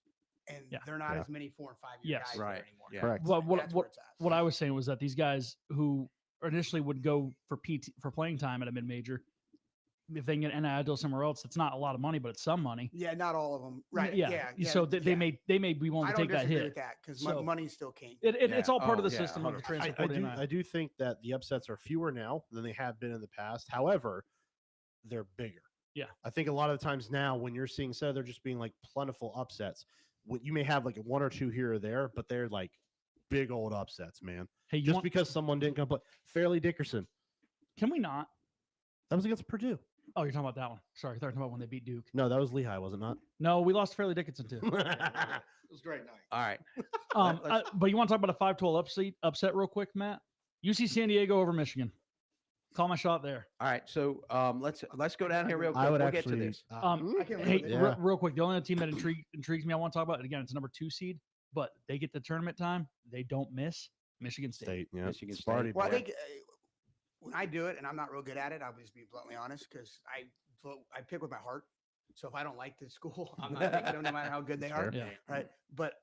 and Yeah. there not Yeah. as many 4 and 5 year Yes. guys Right. there anymore. Yeah. Correct. Well, That's where it's at. what I was saying was that these guys who initially would go for for playing time at a mid major, if they can get NIL deal somewhere else, it's not a lot of money, but it's some money. Yeah, not all of them. Right. Yeah. Yeah. So they yeah. may be willing I to don't take that disagree hit. with that because So- money still came. It's all part of Oh, the yeah, system of the 100%. transfer. I portal and do think that the upsets are fewer now than they have been in the past. However, they're bigger. Yeah. I think a lot of the times now when you're seeing they're just being like plentiful upsets. You may have like 1 or 2 here or there, but they're like big old upsets, man. Hey, you Just want, because someone didn't come play. Fairleigh Dickerson. can we not? That was against Purdue. Oh, you're talking about that one. Sorry, I thought you were talking about when they beat Duke. No, that was Lehigh, was it not? No, we lost Fairleigh Dickinson too. It was a great night. All right. let's- But you want to talk about a 5-12 upset real quick, Matt? UC San Diego over Michigan. Call my shot there. All right. So let's go down here real quick. I would we'll actually. get to this. I can't Hey, believe it. Yeah. real quick, the only other team that intrigues me, I want to talk about, again, it's number 2 seed, but they get the tournament time. They don't miss Michigan State. State, yeah. Michigan State. Sparty Well, I boy. think when I do it, and I'm not real good at it, I'll just be bluntly honest because I pick with my heart. So if I don't like the school, I'm not picking them no matter how good they are. Yeah. Right. But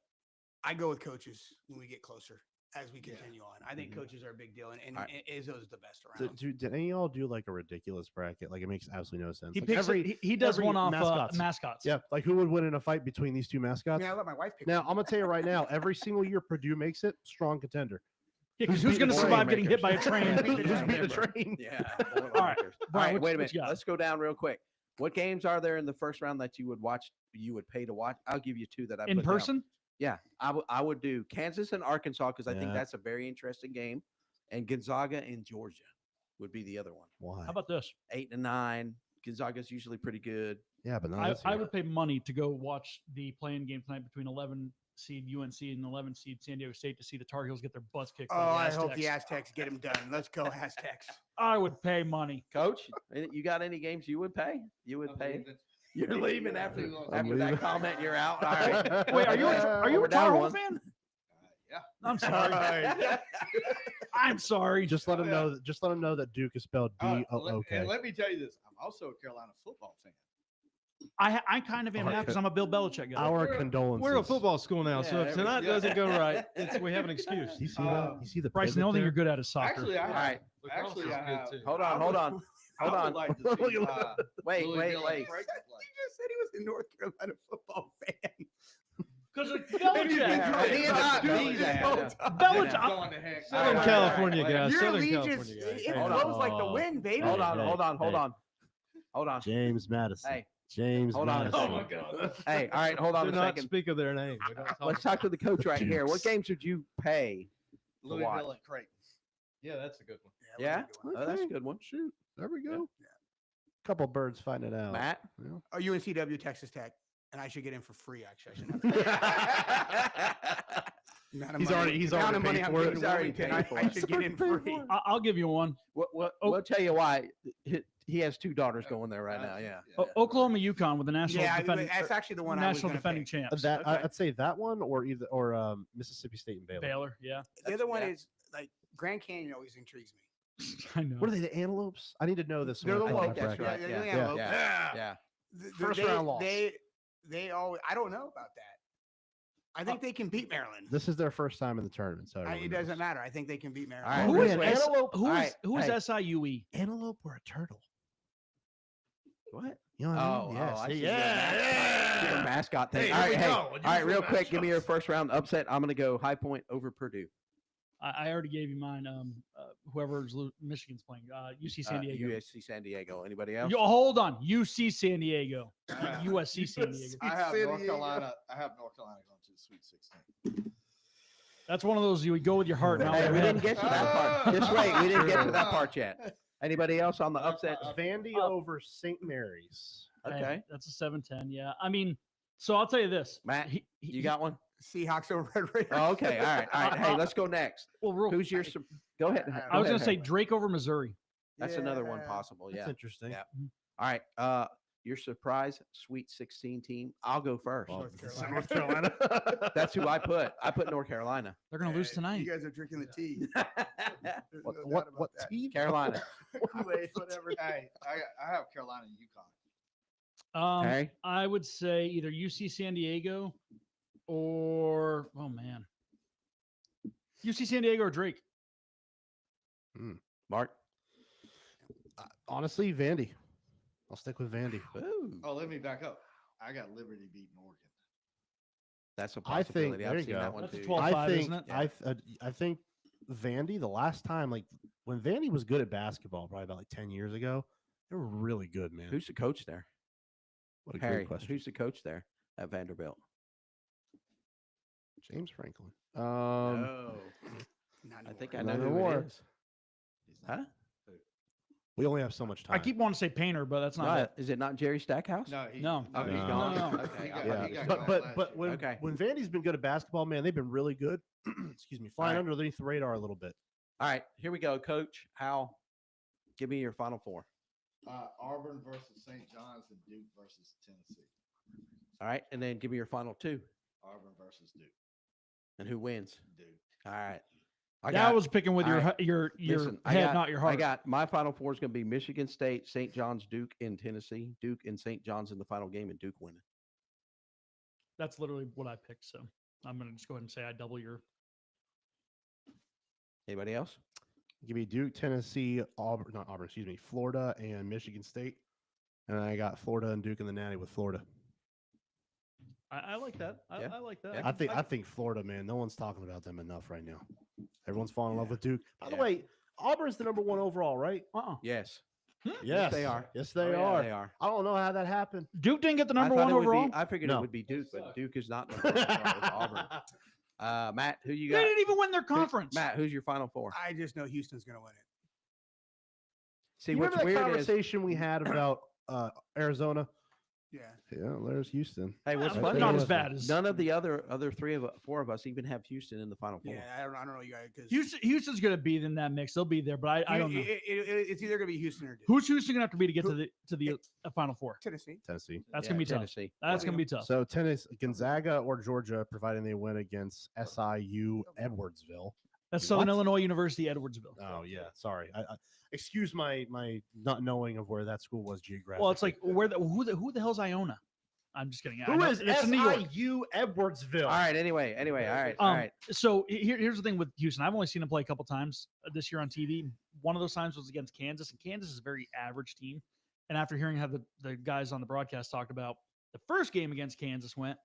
I go with coaches when we get closer as we continue on. I think coaches are a big deal, and Izzo's the best around. Did any of y'all do like a ridiculous bracket? Like it makes absolutely no sense. He Like, picks he does every one off mascots. mascots. Yeah, like who would win in a fight between these two I mascots? mean, I let my wife pick. Now I'm gonna tell you right now, every single year Purdue makes it, strong contender. Yeah, because who's going to survive getting hit by a train? Who's beating a train? Yeah. All right, All Brian, right, wait a what minute. you got? Let's go down real quick. What games are there in the first round that you would watch? You would pay to watch? I'll give you two that I In put down. person? Yeah, I would do Kansas and Arkansas because I think Yeah. that's a very interesting game, and Gonzaga and Georgia would be the other one. Why? How about this? 8 and 9. Gonzaga's usually pretty good. Yeah, but I would pay money to go watch the playing game tonight between 11 seed UNC and 11 seed San Diego State to see the Tar Heels get their butts kicked. Oh, by the I hope the Aztecs. Aztecs get him done. Let's go Aztecs. I would pay money. Coach, you got any games you would pay? You would pay? You're leaving after I'm that leaving. comment. You're out. All right. Wait, are you We're a Tar down Heel one. fan? Yeah. I'm sorry. I'm sorry. just let him know. Just let him know that Duke is spelled D O O K. And let me tell you this: I'm also a Carolina football fan. I kind of am now because I'm a Bill Belichick guy. Our condolences. We're a football school now, so Yeah, if tonight yeah. doesn't go right, we have an excuse. You see that? You see the Bryson, the pivot only thing there? you're good at is soccer. Actually, I All have. right. Actually, I have. Hold on. Hold on. Hold I would on. like to see, Wait. Louisville and Wait. Creighton play. He just said he was a North Carolina football fan. Because of Yeah, Belichick. he is not. Belichick. He's out. Belichick. Going to heck. Southern All right, California all right, guys. Your Southern allegiance, California guys. it Hold flows on. like the wind, baby. Hold on. Hey, Hold on. Hold hey. on. Hold on. James Madison. Hey. James Hold on a Madison. second. God. Hey. All right. Hold on Do a not second. speak of their name. We don't talk Let's talk to the coach right here. What Dukes. games would you pay? Louisville watch. and Creighton. Yeah, that's a good one. Yeah. we'll do it. Oh, that's a Okay. good one. Shoot. There we go. Couple birds fighting it out. Matt. Yeah. Oh, UNCW, Texas Tech, and I should get in for free. Actually, I should have. He's already money paid I'm for it. getting He's already Wilmington, paid for I it. should get in free. I'll give you one. We'll tell you why. He has two daughters going there right now. Yeah. Oklahoma Yukon with the national Yeah, defending, that's actually the one I was national gonna defending pick. champs. That I'd say that one or Mississippi State and Baylor. Baylor, yeah. The other one yeah. is like Grand Canyon always intrigues me. I know. What are they? The Antelopes? I need to know this. They're one. the I I think think that's Yeah, right. they're Yeah. the Yeah. Antelopes. Yeah. First they, round loss. They always. I don't know about that. I think they can beat Maryland. This is their first time in the tournament, so everyone It doesn't knows. matter. I think they can beat All Maryland. right. Who wait, is wait. antelope? Who All is right, who is hey. SIUE? Antelope or a turtle? What? You know what I mean? I see. Yeah. Your mascot thing. Hey, all here right, we hey. go. All Use right, the real quick. Give me your mascots. first round upset. I'm gonna go High Point over Purdue. I already gave you mine. Whoever's Michigan's playing, UC San Diego. USC San Diego. Anybody else? Yo, hold on, UC San Diego, USC San Diego. I have San North Diego. Carolina. I have North Carolina going to the Sweet 16. That's one of those you would go with your heart. Not Hey, with we your didn't head. get to that part. Just wait. We didn't get to that part yet. Anybody else on the upset? Vandy over St. Mary's. Hey, Okay. that's a 7-10. Yeah, I mean, so I'll tell you this, Matt, you got one? Seahawks over Red Raiders. Oh, okay. All right. All right. Hey, let's go next. Well, real, Who's your? Go ahead. I was go gonna say ahead. Drake over Missouri. That's another one Yeah. possible. That's Yeah. interesting. Yeah. All right. Your surprise Sweet 16 team. I'll go first. North Carolina. North Carolina. That's who I put. I put North Carolina. They're gonna lose tonight. You guys are drinking the tea. There's what no what, doubt about what that. team? Carolina. Kool-Aid, whatever. Hey, I have Carolina and UConn. Okay. I would say either UC San Diego or UC San Diego or Drake. Mark. Honestly, Vandy. I'll stick with Vandy. Ooh, Oh, let me back up. I got Liberty beating Oregon. that's a I think- possibility. there I've you seen go. that one That's a too. 12. I 12-5, think isn't it? I think Vandy the last time, like when Vandy was good at basketball, probably about like 10 years ago, they were really good, man. Who's the coach there? What a Harry. great question. Who's the coach there at Vanderbilt? James Franklin. Oh, Not I think anymore. I know Not who anymore. it is. Huh? We only have so much time. I keep wanting to say Painter, but that's not No, it. is it not Jerry Stackhouse? No, No. Oh, he's No. gone. No, no. Okay. He I got- thought Yeah, he was got gone. gone but last when year. Okay. when Vandy's been good at basketball, man, they've been really good. Excuse me, flying All right. underneath the radar a little bit. All right, here we go, Coach. Hal, give me your final four. Auburn versus St. John's and Duke versus Tennessee. All right, and then give me your final two. Auburn versus Duke. And who wins? Duke. All right. That was picking with all your right. your Listen, head, not your heart. I got my Final Four is going to be Michigan State, St. John's, Duke in Tennessee, Duke and St. John's in the final game, and Duke winning. That's literally what I picked. So I'm going to just go ahead and say I double your. Anybody else? Give me Duke, Tennessee, Auburn, not Auburn, excuse me, Florida and Michigan State. And I got Florida and Duke in the Natty with Florida. I like that. Yeah. I like that. Yeah. I think Florida, man, no one's talking about them enough right now. Everyone's falling in love Yeah. with Duke. By the Yeah. way, Auburn's the number 1 overall, right? Yes. Yes, they are. Yes, they Oh, yeah, are. they are. I don't know how that happened. Duke didn't get the I number thought one it would overall. Be, I figured No. it would be Duke, but Duke is not number 1 overall. It's Auburn. Matt, who you They got? didn't even win their conference. Matt, who's your Final Four? I just know Houston's going to win it. See, You what's remember that weird is, conversation we had about Arizona? Yeah. Yeah, there's Houston. hey, what's Right funny there not is as bad as none of the other 4 of us even have Houston in the Final Four. Yeah, I don't know you guys because Houston's going to be in that mix. They'll be there, but I don't know. It's either going to be Houston or Duke. Who's Houston going to have to be to get to the Final Four? Tennessee. Tennessee. That's Yeah, going to be tough. Tennessee. That's going to be tough. So tennis, Gonzaga or Georgia, providing they win against SIU Edwardsville. That's Southern What? Illinois University, Edwardsville. Oh yeah, sorry. I excuse my not knowing of where that school was geographically. Well, it's like who the hell's Iona? I'm just kidding. I who know- is it's in New York. SIU Edwardsville? All right. Anyway. All right. So here's the thing with Houston. I've only seen them play a couple times this year on TV. One of those times was against Kansas, and Kansas is a very average team. And after hearing how the guys on the broadcast talked about the first game against Kansas went,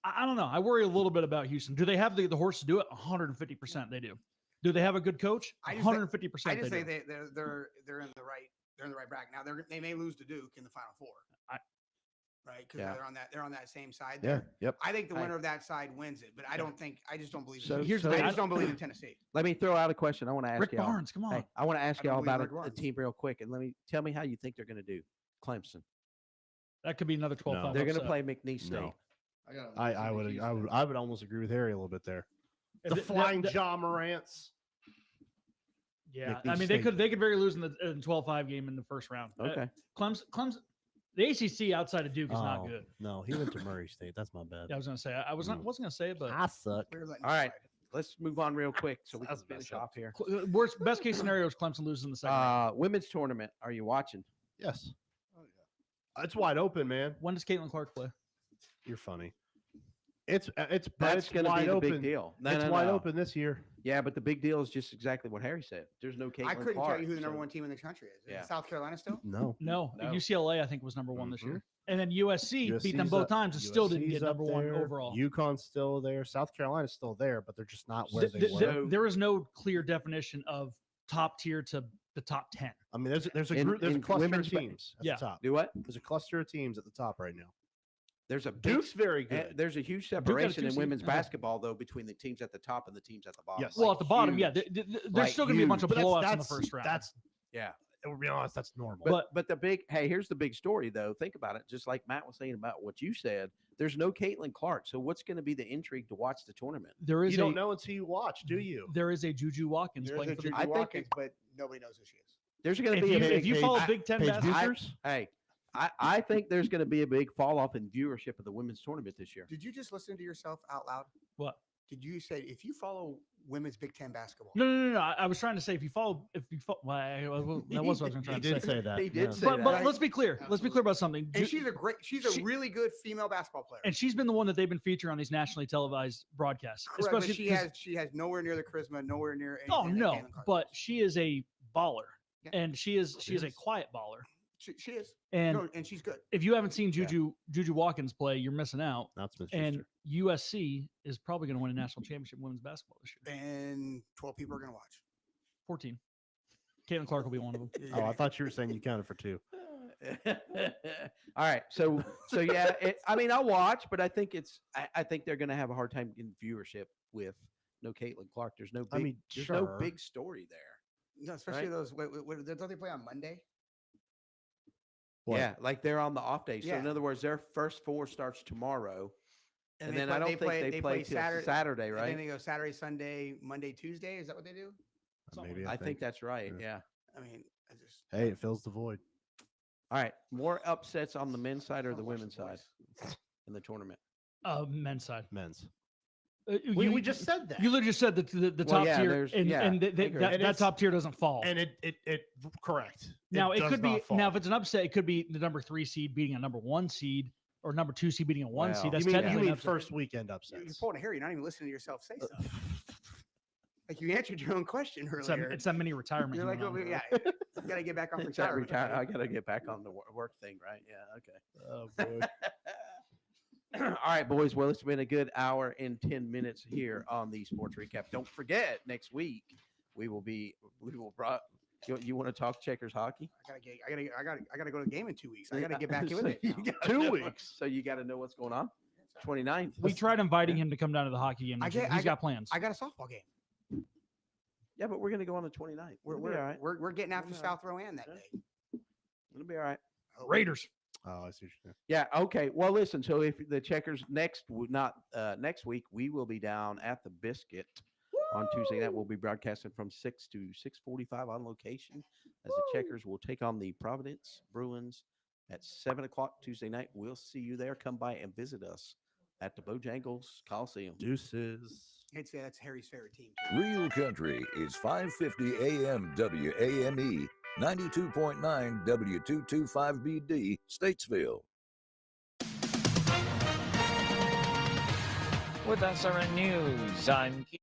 I don't know. I worry a little bit about Houston. Do they have the horse to do it? 150% they do. Do they have a good coach? I just say- 150% I just they say do. they're in the right bracket. Now they may lose to Duke in the Final Four. Right, because Yeah. they're on that same side. Yeah. There. Yep. I think the Hey. winner of that side wins it, but I just don't believe. So in here's the I thing, just don't believe in Tennessee. Let me throw out a question. I want to ask Rick y'all. Barnes, come on. Hey, I want to ask I don't y'all believe about Rick a Barnes. team real quick, and tell me how you think they're going to do. Clemson. That could be another 12-5 No. They're going to upset. play McNeese State. No. I got 'em I losing to Houston. would almost agree with Harry a little bit there. Yeah, The th- Flying that- John Morants. Yeah, McNeese I mean State. they could very lose in the 12-5 game in the first round. Okay. Clemson, the ACC outside of Duke is not Oh, good. No, he went to Murray State. That's my bad. Yeah, I was gonna say I wasn't gonna say it, but I suck. We're letting All it right. slide. Let's move on real quick so we can That's finish messed up. off here. worst best case scenario is Clemson loses in the second round. Women's tournament. Are you watching? Yes. It's wide open, man. When does Caitlin Clark play? You're funny. It's That's going to be the open. big deal. No, It's no, wide no. open this year. Yeah, but the big deal is just exactly what Harry said. There's no Caitlin I couldn't Clark, tell you who the number so- one team in the country is. Is it Yeah. South Carolina still? No. No, No. UCLA I think was number one this Mhm. year, and then USC beat them USC's both up- times and still didn't USC's get up number one there. overall. UConn's still there. South Carolina's still there, but they're just not where they were. So- There is no clear definition of top tier to the top 10. I mean, there's a In- group, there's a in cluster of women's ba- teams at Yeah. the top. Do what? There's a cluster of teams at the top right now. There's a big, Duke's very good. there's a huge got a separation in two-seed. women's Uh-huh. basketball though between the teams at the top and the teams at the bottom. Yes. Well, Like, at the bottom, yeah, huge. there's Like, still going to be a bunch of But blowouts in the first round. That's Yeah. to be honest, that's normal. But the big here's the big story though. Think about it. Just like Matt was saying about what you said, there's no Caitlin Clark. So what's going to be the intrigue to watch the tournament? there is you don't know until you watch, do you? There is a Juju Watkins There's playing a for the. Juju I think Watkins, but nobody knows who she is. There's going to If be you, a big if you Paige- follow Big Ten Paige basketball, Buchers? hey. I think there's going to be a big fall off in viewership of the women's tournament this year. Did you just listen to yourself out loud? what? Did you say if you follow women's Big Ten basketball? No. I was trying to say if you follow, well, that was what I was trying He to did say. say that. He did yeah. say But, that. but let's be clear. Let's be clear about something. And Ju- she's a she- really good female basketball player. and she's been the one that they've been featuring on these nationally televised broadcasts. Correct, but Especially she 'cause- has nowhere near the charisma, nowhere near. Oh anything that no, Caitlin Clark but does. she is a baller, Yeah. and she is a quiet baller. She is, And no, and she's good. if you haven't seen Juju Watkins play, you're missing out. Not Smith And Schuster. USC is probably going to win a national championship in women's basketball this year. And 12 people are going to watch. 14. Caitlin Clark will be one of them. Oh, I thought you were saying you counted for two. All right, so yeah, I mean I'll watch, but I think I think they're going to have a hard time getting viewership with no Caitlin Clark. There's no big, there's no sure. big story there. No, especially Right? those. Don't they play on Monday? What? Yeah, like they're on the off day. So in Yeah. other words, their first four starts tomorrow, and they then play- I don't think they play till Saturday, And right? then they go Saturday, Sunday, Monday, Tuesday. Is that what they do? Maybe I think that's right. Yeah. Yeah. I mean, I just. Hey, it fills the void. All right, more upsets on the men's side or Gotta the watch women's the side boys. in the tournament. Men's side. Men's. We just said that. You literally just said that the Well, top yeah, tier, there's- and, yeah, and I that agree. that And top tier doesn't fall. And it correct. Now it does could be not fall. now if it's an upset, it could be the number 3 seed beating a number 1 seed, or number 2 seed beating a 1 Wow. seed. You That's you technically mean an upset. first weekend You're upsets. pulling a hair. You're not even listening to yourself say stuff. Like you answered your own question It's that, earlier. it's that mini retirement. You're like, going oh, on. yeah, you gotta get back off It's that retirement. I got to get back on the work thing, right? Yeah. Okay. Oh boy. All right, boys. Well, it's been a good hour and 10 minutes here on the Sports Recap. Don't forget, next week we will brought. You want to talk Checkers hockey? I gotta go to the game in 2 weeks. I gotta get back in with it. You now. gotta 2 know- weeks. So you got to know what's going on. 29th. We tried inviting him to come down to the hockey game. next week. He's got plans. I got a softball game. Yeah, but we're going to go on the 29th. It'll be all right. We're getting after Yeah. South Rowan that day. It'll be all right. Raiders. Oh, I see what you're saying. Yeah. Okay. Well, listen. So if the Checkers next week, we will be down at the Biscuit on Tuesday night. We'll be broadcasting from 6 to 6:45 on location as the Checkers will take on the Providence Bruins at 7 o'clock Tuesday night. We'll see you there. Come by and visit us at the Bojangles Coliseum. Deuces. I'd say that's Harry's favorite team. Real Country is 550 AM WAME, 92.9 W225BD, Statesville. With SRN News, I'm Keith.